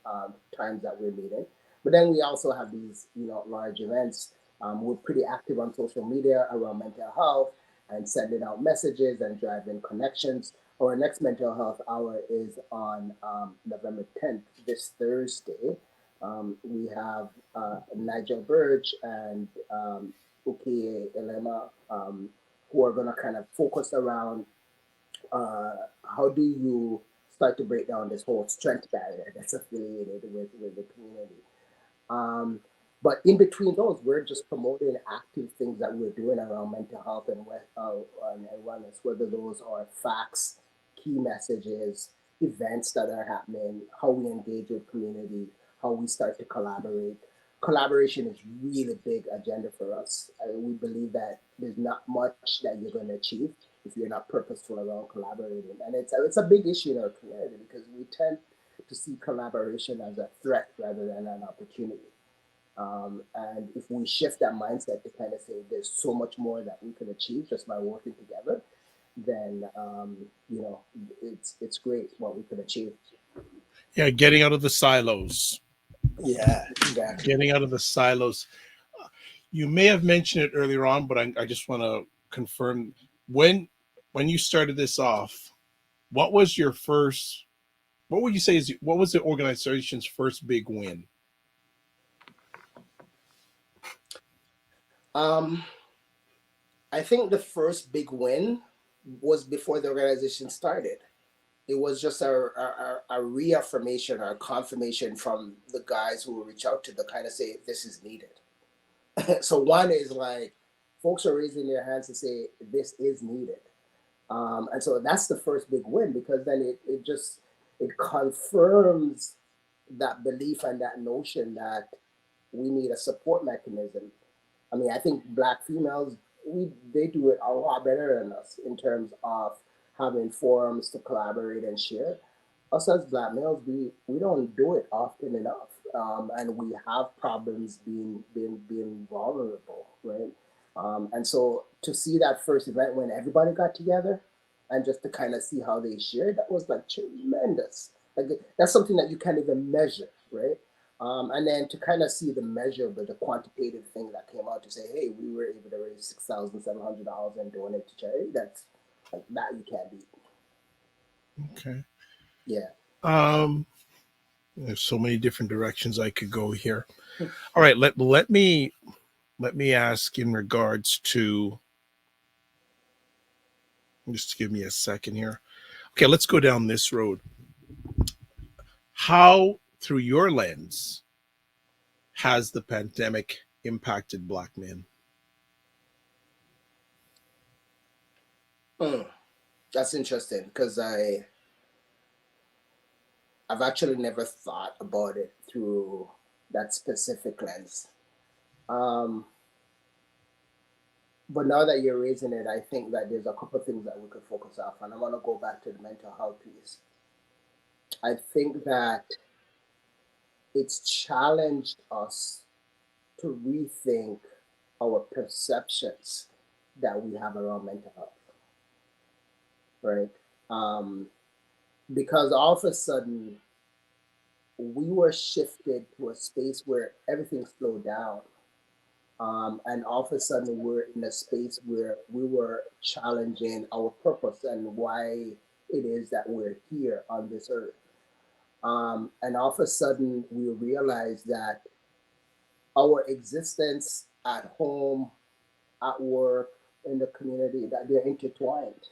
times that we're meeting. But then we also have these large events. We're pretty active on social media around mental health and sending out messages and driving connections. Our next mental health hour is on November 10th, this Thursday. We have Nigel Burge and Ukie Elema, who are going to kind of focus around uh, how do you start to break down this whole strength barrier that's affiliated with the community. Um, but in between those, we're just promoting active things that we're doing around mental health and wellness, whether those are facts, key messages, events that are happening, how we engage with community, how we start to collaborate. Collaboration is really big agenda for us. We believe that there's not much that you're going to achieve if you're not purposeful around collaborating, and it's a big issue in our community because we tend to see collaboration as a threat rather than an opportunity. And if we shift that mindset to kind of say there's so much more that we can achieve just by working together, then it's great what we could achieve. Yeah, getting out of the silos. Yeah, exactly. Getting out of the silos. You may have mentioned it earlier on, but I just want to confirm when you started this off. What was your first? What would you say is what was the organization's first big win? Um, I think the first big win was before the organization started. It was just a reaffirmation or a confirmation from the guys who reach out to the kind of say this is needed. So one is like folks are raising their hands to say this is needed. And so that's the first big win because then it confirms that belief and that notion that we need a support mechanism. I mean, I think black females they do it a lot better than us in terms of having forums to collaborate and share. us as black males, we don't do it often enough, and we have problems being vulnerable, right? And so to see that first event when everybody got together, and just to kind of see how they shared, that was like tremendous. Like that's something that you can't even measure, right? And then to kind of see the measurable, the quantitative thing that came out to say, hey, we were able to raise $6,700 and donate to charity. That's like that you can't beat. Okay. Yeah. Um, there's so many different directions I could go here. All right, let me ask in regards to, just give me a second here. Okay, let's go down this road. How, through your lens, has the pandemic impacted black men? Mm, that's interesting because I've actually never thought about it through that specific lens. Um, but now that you're raising it, I think that there's a couple of things that we could focus off, and I want to go back to the mental health piece. I think that it's challenged us to rethink our perceptions that we have around mental health, right? Um, because all of a sudden we were shifted to a space where everything slowed down. And all of a sudden, we're in a space where we were challenging our purpose and why it is that we're here on this earth. And all of a sudden, we realize that our existence at home, at work, in the community, that they're intertwined.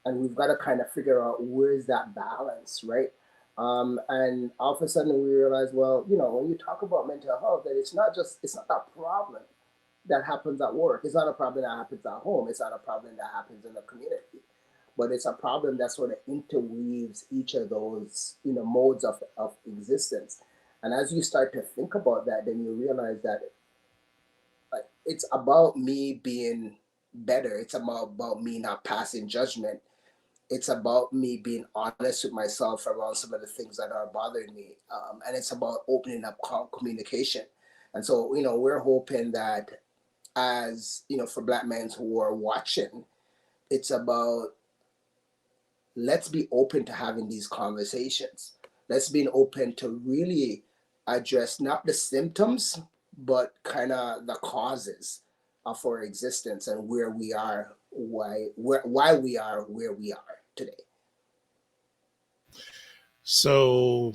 And we've got to kind of figure out where's that balance, right? And all of a sudden we realize, well, when you talk about mental health, that it's not a problem that happens at work. It's not a problem that happens at home. It's not a problem that happens in the community. But it's a problem that sort of interweaves each of those, modes of existence. And as you start to think about that, then you realize that it's about me being better. It's about me not passing judgment. It's about me being honest with myself around some of the things that are bothering me. And it's about opening up communication. And so, we're hoping that as, for black men who are watching, it's about let's be open to having these conversations. Let's be open to really address not the symptoms, but kind of the causes of our existence and where we are, why we are where we are today. So,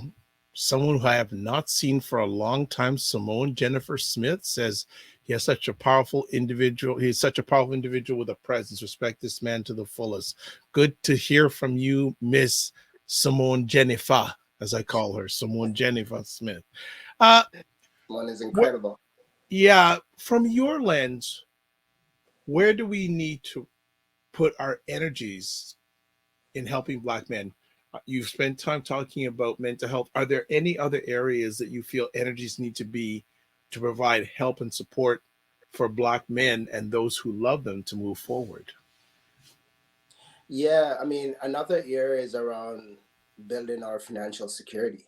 someone who I have not seen for a long time, Simone Jennifer Smith, says he has such a powerful individual. He's such a powerful individual with a presence. Respect this man to the fullest. Good to hear from you, Miss Simone Jennifer, as I call her, Simone Jennifer Smith. Uh, One is what? incredible. Yeah, from your lens, where do we need to put our energies in helping black men? You've spent time talking about mental health. Are there any other areas that you feel energies need to be to provide help and support for black men and those who love them to move forward? Yeah, I mean, another area is around building our financial security,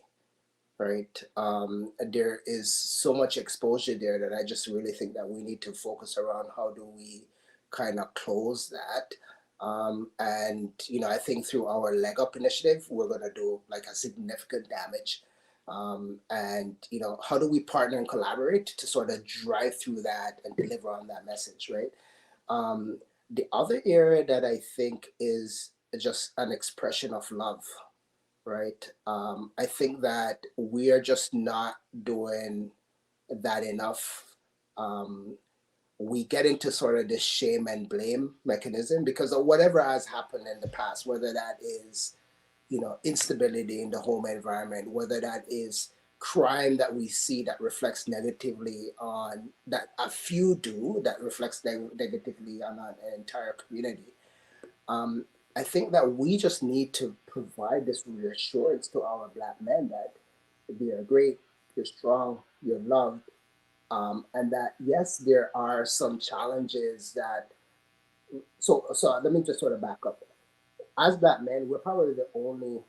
right? There is so much exposure there that I just really think that we need to focus around how do we kind of close that. And I think through our LEGUP initiative, we're going to do like a significant damage. And how do we partner and collaborate to sort of drive through that and deliver on that message, right? Um, the other area that I think is just an expression of love, right? I think that we are just not doing that enough. Um, we get into sort of this shame and blame mechanism because of whatever has happened in the past, whether that is, instability in the home environment, whether that is crime that we see that reflects negatively on that a few do that reflects negatively on an entire community. um, I think that we just need to provide this reassurance to our black men that they are great, you're strong, you're loved, and that yes, there are some challenges that. So let me just sort of back up. As black men, we're probably the only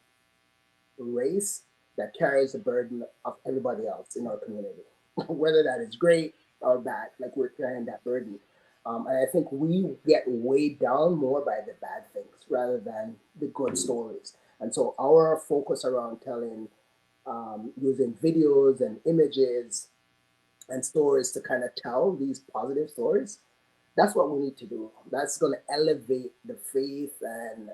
race that carries the burden of everybody else in our community, whether that is great or bad. Like we're carrying that burden, and I think we get weighed down more by the bad things rather than the good stories. And so our focus around telling, using videos and images and stories to kind of tell these positive stories, that's what we need to do. That's going to elevate the faith and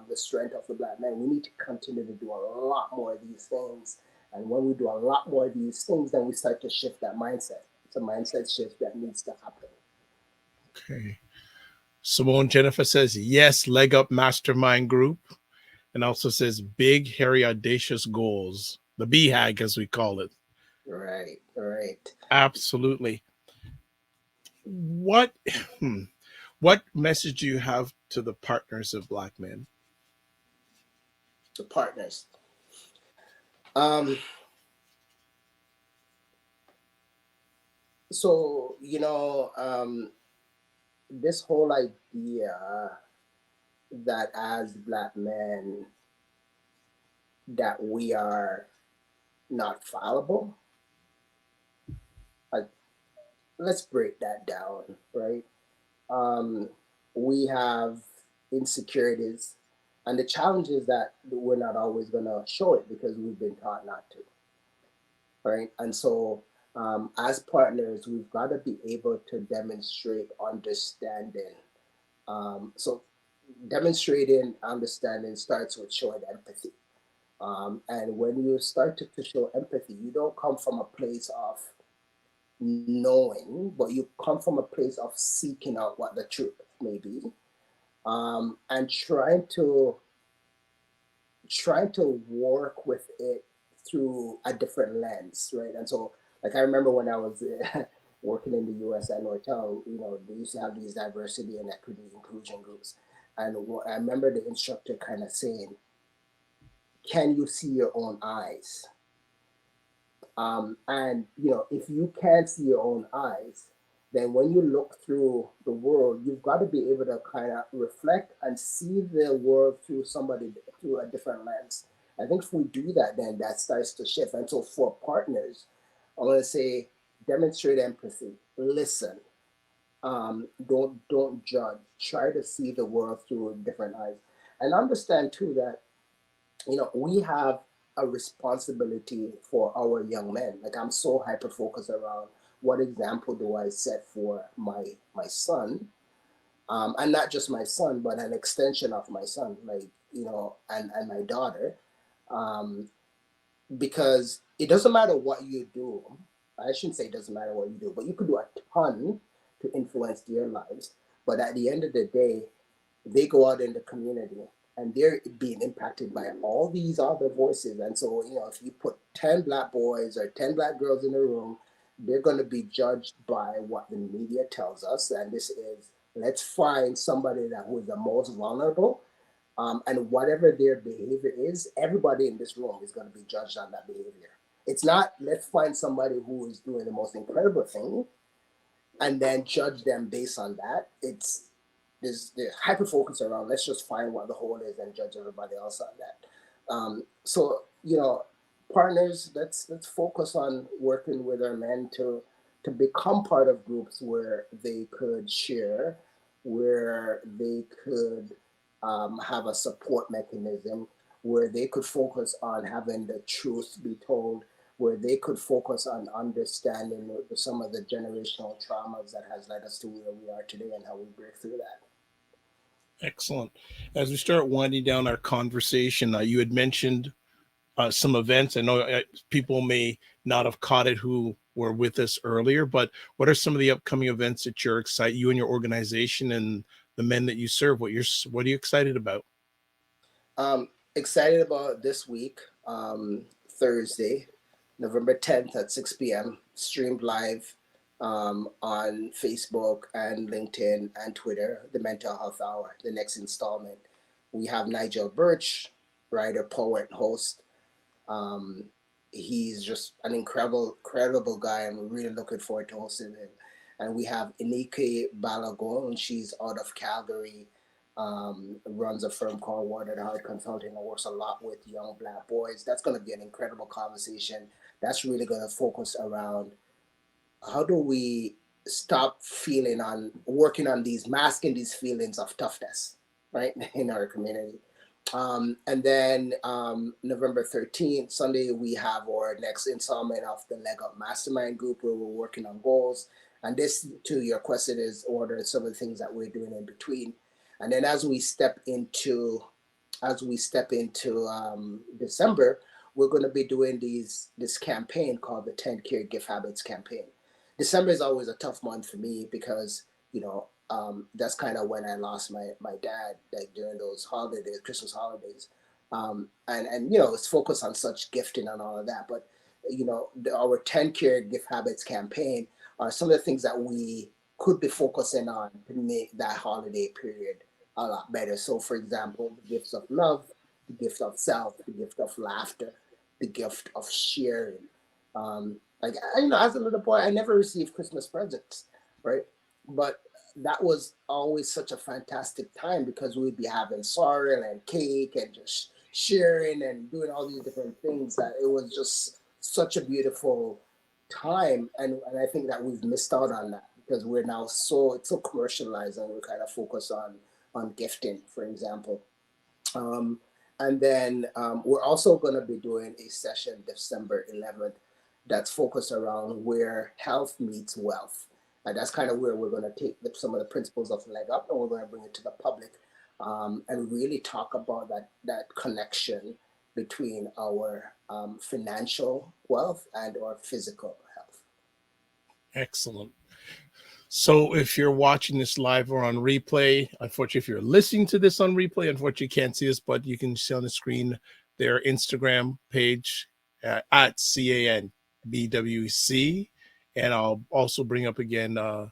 the strength of the Black man. We need to continue to do a lot more of these things. And when we do a lot more of these things, then we start to shift that mindset. It's a mindset shift that needs to happen. Okay. Simone Jennifer says, yes, leg up mastermind group. And also says, big, hairy, audacious goals. The BHAG, as we call it. Right, right. Absolutely. What what message do you have to the partners of Black men? The partners. Um, so, this whole idea that as Black men, that we are not fallible, like, let's break that down, right? Um, we have insecurities, and the challenge is that we're not always going to show it because we've been taught not to, right? And so, as partners, we've got to be able to demonstrate understanding. So, demonstrating understanding starts with showing empathy. And when you start to show empathy, you don't come from a place of knowing, but you come from a place of seeking out what the truth may be, and trying to work with it through a different lens, right? And so, like I remember when I was working in the U.S. at Nortel, they used to have these diversity and equity inclusion groups, and I remember the instructor kind of saying, "Can you see your own eyes?" And if you can't see your own eyes, then when you look through the world, you've got to be able to kind of reflect and see the world through a different lens. I think if we do that, then that starts to shift. And so for partners, I want to say demonstrate empathy, listen, don't judge, try to see the world through different eyes, and understand too that we have a responsibility for our young men. Like I'm so hyper focused around what example do I set for my son, and not just my son, but an extension of my son, like and my daughter, um, because it doesn't matter what you do. I shouldn't say it doesn't matter what you do, but you could do a ton to influence their lives. But at the end of the day, they go out in the community and they're being impacted by all these other voices. And so, if you put 10 Black boys or 10 Black girls in a room, they're going to be judged by what the media tells us. And this is, let's find somebody who is the most vulnerable. And whatever their behavior is, everybody in this room is going to be judged on that behavior. It's not, let's find somebody who is doing the most incredible thing and then judge them based on that. There's hyper focus around, let's just find what the hole is and judge everybody else on that. So partners, let's focus on working with our men to become part of groups where they could share, where they could have a support mechanism, where they could focus on having the truth be told, where they could focus on understanding some of the generational traumas that has led us to where we are today and how we break through that. Excellent. As we start winding down our conversation, you had mentioned some events. I know people may not have caught it who were with us earlier, but what are some of the upcoming events that you're excited, you and your organization and the men that you serve? What are you excited about? Excited about this week, Thursday, November 10th at 6 p.m., streamed live on Facebook and LinkedIn and Twitter, the Mental Health Hour, the next installment. We have Nigel Birch, writer, poet, host. Um, he's just an incredible guy. I'm really looking forward to hosting him. And we have Inike Balagon. She's out of Calgary. runs a firm called Watered Heart Consulting and works a lot with young Black boys. That's going to be an incredible conversation. That's really going to focus around how do we stop feeling on working on these masking these feelings of toughness, right, in our community. And then November 13th, Sunday, we have our next installment of the LEGUP Mastermind Group where we're working on goals. And this, to your question, is order some of the things that we're doing in between. And then as we step into December, we're going to be doing this campaign called the 10 Care Gift Habits campaign. December is always a tough month for me because, that's kind of when I lost my dad, like during those holidays, Christmas holidays. And it's focused on such gifting and all of that. But, our 10 Care Gift Habits campaign are some of the things that we could be focusing on to make that holiday period a lot better. So, for example, the gifts of love, the gift of self, the gift of laughter, the gift of sharing. Like, as a little boy, I never received Christmas presents, right? But that was always such a fantastic time because we'd be having sorrel and cake and just sharing and doing all these different things that it was just such a beautiful time. And I think that we've missed out on that because we're now it's so commercialized and we're kind of focused on gifting, for example. Um, and then we're also going to be doing a session December 11th that's focused around where health meets wealth. And that's kind of where we're going to take some of the principles of LEGUP and we're going to bring it to the public and really talk about that connection between our financial wealth and our physical health. Excellent. So if you're watching this live or on replay, unfortunately, if you're listening to this on replay, unfortunately, you can't see us, but you can see on the screen their Instagram page at CANBWC. And I'll also bring up again the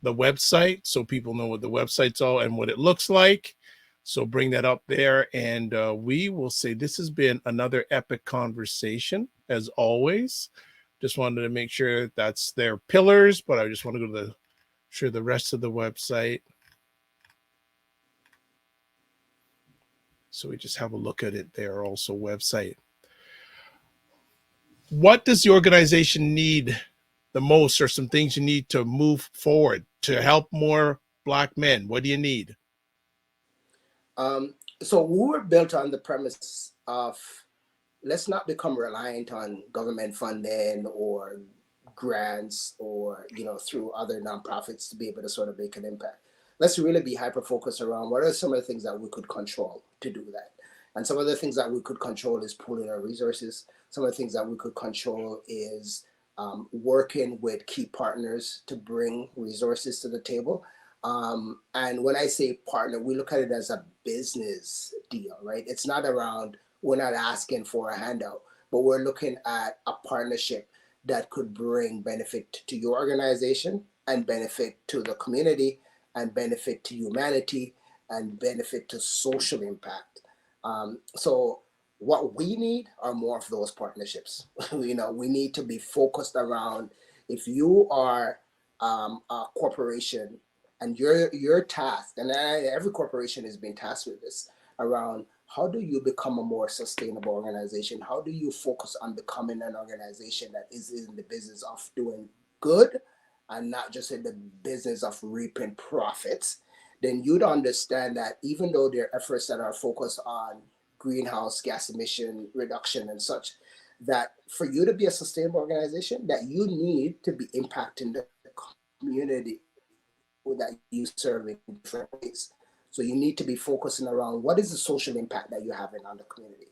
website so people know what the website's all and what it looks like. So bring that up there. And we will say this has been another epic conversation, as always. Just wanted to make sure that's their pillars, but I just want to go to the rest of the website. So we just have a look at it there, also website. What does the organization need the most, or some things you need to move forward to help more Black men? What do you need? So we were built on the premise of let's not become reliant on government funding or grants or through other nonprofits to be able to sort of make an impact. Let's really be hyper focused around what are some of the things that we could control to do that. And some of the things that we could control is pooling our resources. Some of the things that we could control is working with key partners to bring resources to the table. And when I say partner, we look at it as a business deal, right? It's not around, we're not asking for a handout, but we're looking at a partnership that could bring benefit to your organization and benefit to the community and benefit to humanity and benefit to social impact. So what we need are more of those partnerships. We need to be focused around, if you are a corporation and your task, and every corporation has been tasked with this, around how do you become a more sustainable organization? How do you focus on becoming an organization that is in the business of doing good and not just in the business of reaping profits? Then you'd understand that even though there are efforts that are focused on greenhouse gas emission reduction and such, that for you to be a sustainable organization, that you need to be impacting the community that you serve in different ways. So you need to be focusing around what is the social impact that you're having on the community?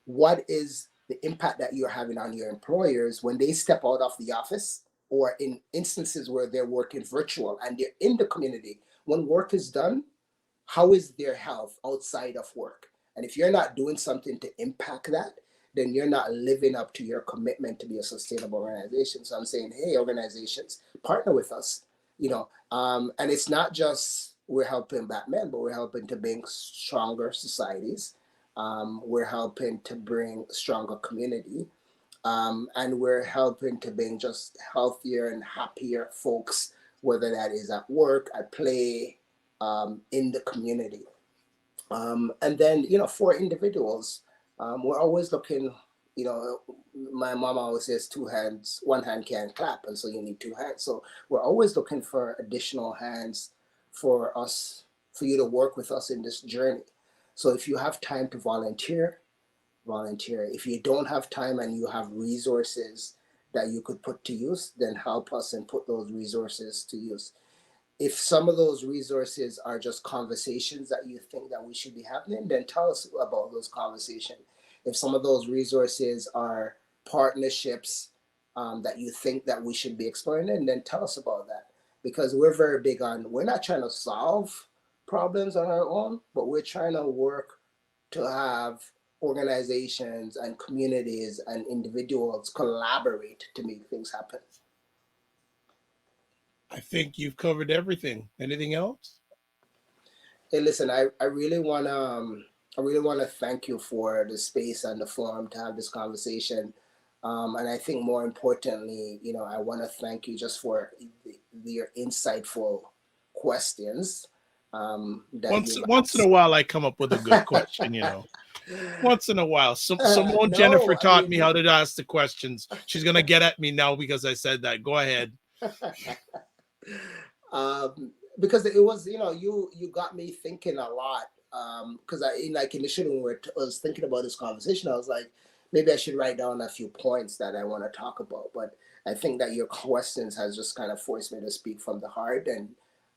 What is the impact that you're having on your employers when they step out of the office, or in instances where they're working virtual and they're in the community? When work is done, how is their health outside of work? And if you're not doing something to impact that, then you're not living up to your commitment to be a sustainable organization. So I'm saying, hey, organizations, partner with us. And it's not just we're helping Black men, but we're helping to bring stronger societies. We're helping to bring stronger community. And we're helping to bring just healthier and happier folks, whether that is at work, at play, in the community. And then, for individuals, we're always looking, you know, my mom always says two hands, one hand can't clap. And so you need two hands. So we're always looking for additional hands for us, for you to work with us in this journey. So if you have time to volunteer, volunteer. If you don't have time and you have resources that you could put to use, then help us and put those resources to use. If some of those resources are just conversations that you think that we should be having, then tell us about those conversations. If some of those resources are partnerships that you think that we should be exploring, then tell us about that. Because we're very big on, we're not trying to solve problems on our own, but we're trying to work to have organizations and communities and individuals collaborate to make things happen. I think you've covered everything. Anything else? Hey, listen, I really wanna thank you for the space and the forum to have this conversation. And I think more importantly, I want to thank you just for your insightful questions that you've Once in a asked. while, I come up with a good question. Once in a while. Simone Jennifer No, I taught me mean, how to ask the questions. She's gonna get at me now because I said that. Go ahead. because it was, you got me thinking a lot. Because like initially when I was thinking about this conversation, I was like, maybe I should write down a few points that I want to talk about. But I think that your questions has just kind of forced me to speak from the heart, and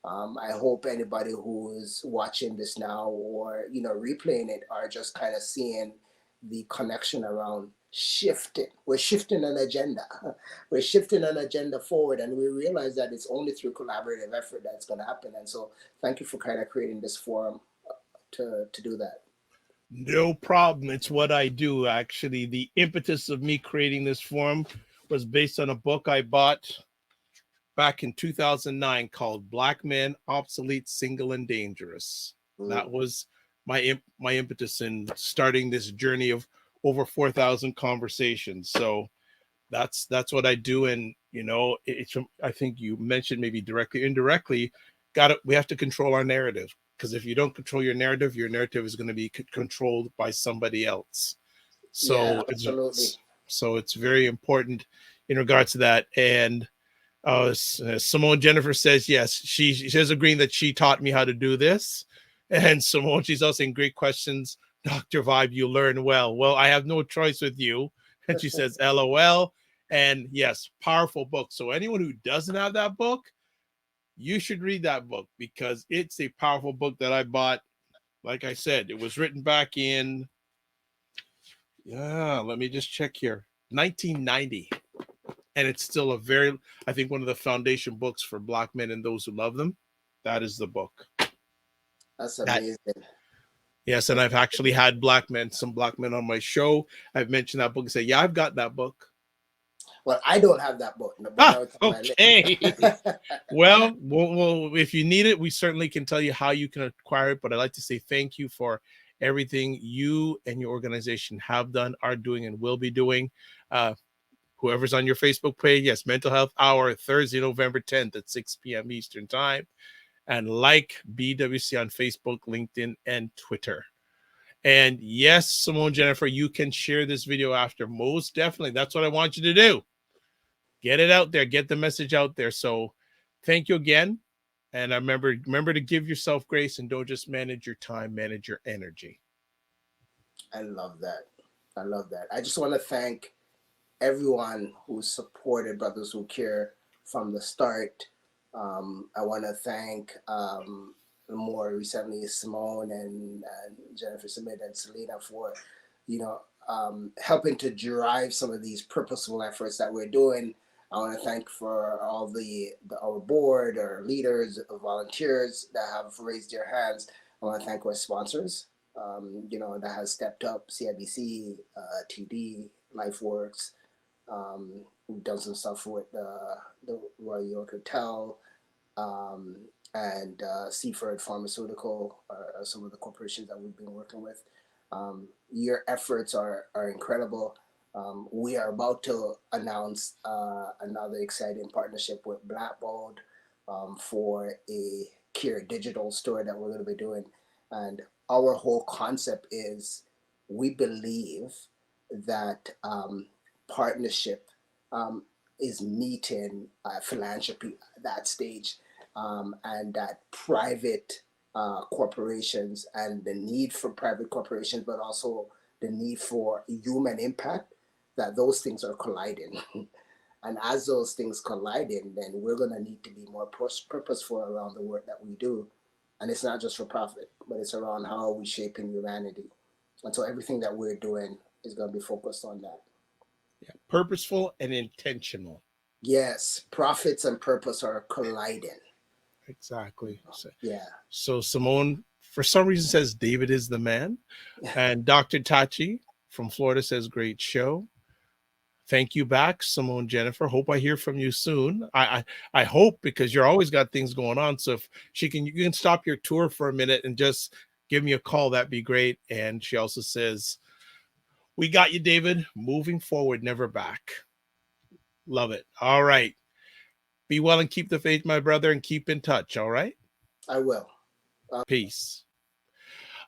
I hope anybody who is watching this now or replaying it are just kind of seeing the connection around shifting. We're shifting an agenda. We're shifting an agenda forward, and we realize that it's only through collaborative effort that's going to happen. And so, thank you for kind of creating this forum to do that. No problem. It's what I do. Actually, the impetus of me creating this forum was based on a book I bought back in 2009 called Black Men Obsolete, Single, and Dangerous. Mm. That was my impetus in starting this journey of over 4,000 conversations. So that's what I do. And it's, I think you mentioned, maybe directly, indirectly, we have to control our narrative, because if you don't control your narrative is going to be controlled by somebody else. Yeah, So absolutely. it's very important in regards to that. And Simone Jennifer says yes, she's agreeing that she taught me how to do this. And Simone, she's also saying great questions, Dr. Vibe, you learn well. I have no choice with you. And she says LOL. And yes, powerful book. So anyone who doesn't have that book, you should read that book, because it's a powerful book that I bought. Like I said, it was written back in, let me just check here, 1990. And it's still I think, one of the foundation books for Black men and those who love them. That is the book. That's That amazing. Yes, and That's I've actually had some Black men on my show. I've mentioned that book and say, yeah, I've got that book. Well, I don't have that book, but Ah, now it's on my okay. list. Well, if you need it, we certainly can tell you how you can acquire it. But I'd like to say thank you for everything you and your organization have done, are doing, and will be doing. Whoever's on your Facebook page, yes, Mental Health Hour, Thursday, November 10th at 6 p.m. Eastern Time. And like BWC on Facebook, LinkedIn, and Twitter. And yes, Simone Jennifer, you can share this video after. Most definitely. That's what I want you to do. Get it out there. Get the message out there. So thank you again. And remember to give yourself grace, and don't just manage your time, manage your energy. I love that. I love that. I just want to thank everyone who supported Brothers Who Care from the start. I want to thank more recently Simone and Jennifer Smith and Selena for, helping to drive some of these purposeful efforts that we're doing. I want to thank for all our board, our leaders, volunteers that have raised their hands. I want to thank our sponsors, that has stepped up: CIBC, TD, LifeWorks. We've done some stuff with the Royal York Hotel, um, and Seaford Pharmaceutical are some of the corporations that we've been working with. Your efforts are incredible. We are about to announce another exciting partnership with Blackboard for a Care digital store that we're going to be doing. And our whole concept is we believe that partnership is meeting philanthropy at that stage, and that private corporations and the need for private corporations, but also the need for human impact, that those things are colliding. And as those things colliding, then we're going to need to be more purposeful around the work that we do. And it's not just for profit, but it's around how we shaping humanity. And so everything that we're doing is going to be focused on that. Yeah, purposeful and intentional. Yes, profits and purpose are colliding. Exactly. Yeah. So Simone, for some reason, says David is the man. And Dr. Tachi from Florida says, great show. Thank you back, Simone Jennifer. Hope I hear from you soon. I hope, because you're always got things going on. So if you can stop your tour for a minute and just give me a call, that'd be great. And she also says, we got you, David. Moving forward, never back. Love it. All right. Be well and keep the faith, my brother, and keep in touch. All right. I will. Peace.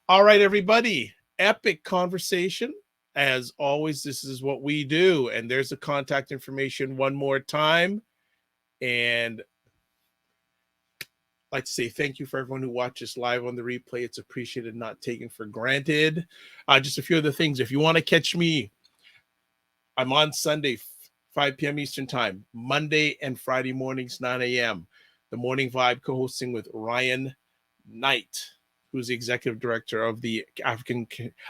All right, everybody. Epic conversation. As always, this is what we do. And there's the contact information one more time. And I'd like to say thank you for everyone who watches live on the replay. It's appreciated, not taken for granted. Just a few other things. If you want to catch me, I'm on Sunday, 5 p.m. Eastern Time, Monday and Friday mornings, 9 a.m. The Morning Vibe, co-hosting with Ryan Knight, who's the executive director of the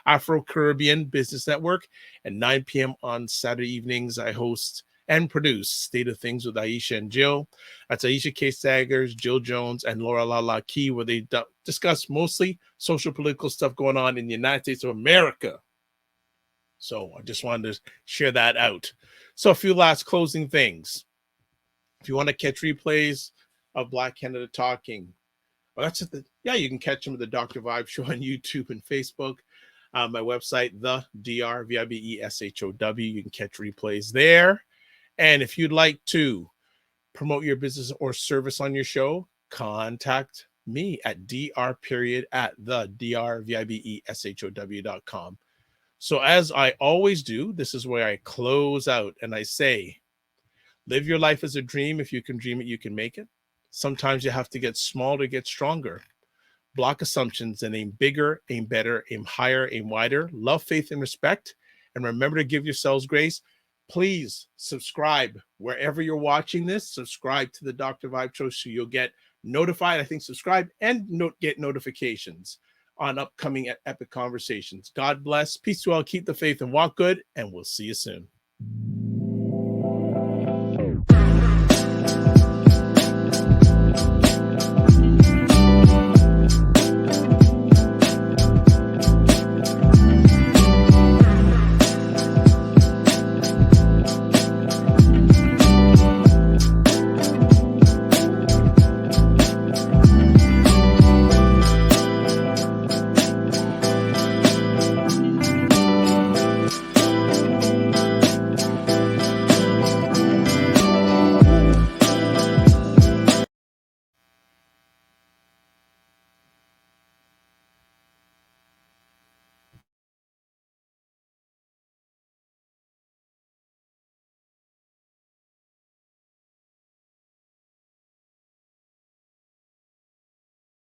Afro-Caribbean Business Network. And 9 p.m. on Saturday evenings, I host and produce State of Things with Aisha and Jill. That's Aisha K. Staggers, Jill Jones, and Laura Lala Key, where they discuss mostly social political stuff going on in the United States of America. So I just wanted to share that out. So a few last closing things. If you want to catch replays of Black Canada Talking, well, that's at you can catch them at the Dr. Vibe Show on YouTube and Facebook. My website, the DRVIBESHOW. You can catch replays there. And if you'd like to promote your business or service on your show, contact me at dr@the.drvibeshow.com. So as I always do, this is where I close out and I say, live your life as a dream. If you can dream it, you can make it. Sometimes you have to get small to get stronger. Block assumptions and aim bigger, aim better, aim higher, aim wider. Love, faith, and respect. And remember to give yourselves grace. Please subscribe wherever you're watching this. Subscribe to the Dr. Vibe Show so you'll get notified. I think subscribe and get notifications on upcoming epic conversations. God bless. Peace to all. Keep the faith and walk good. And we'll see you soon.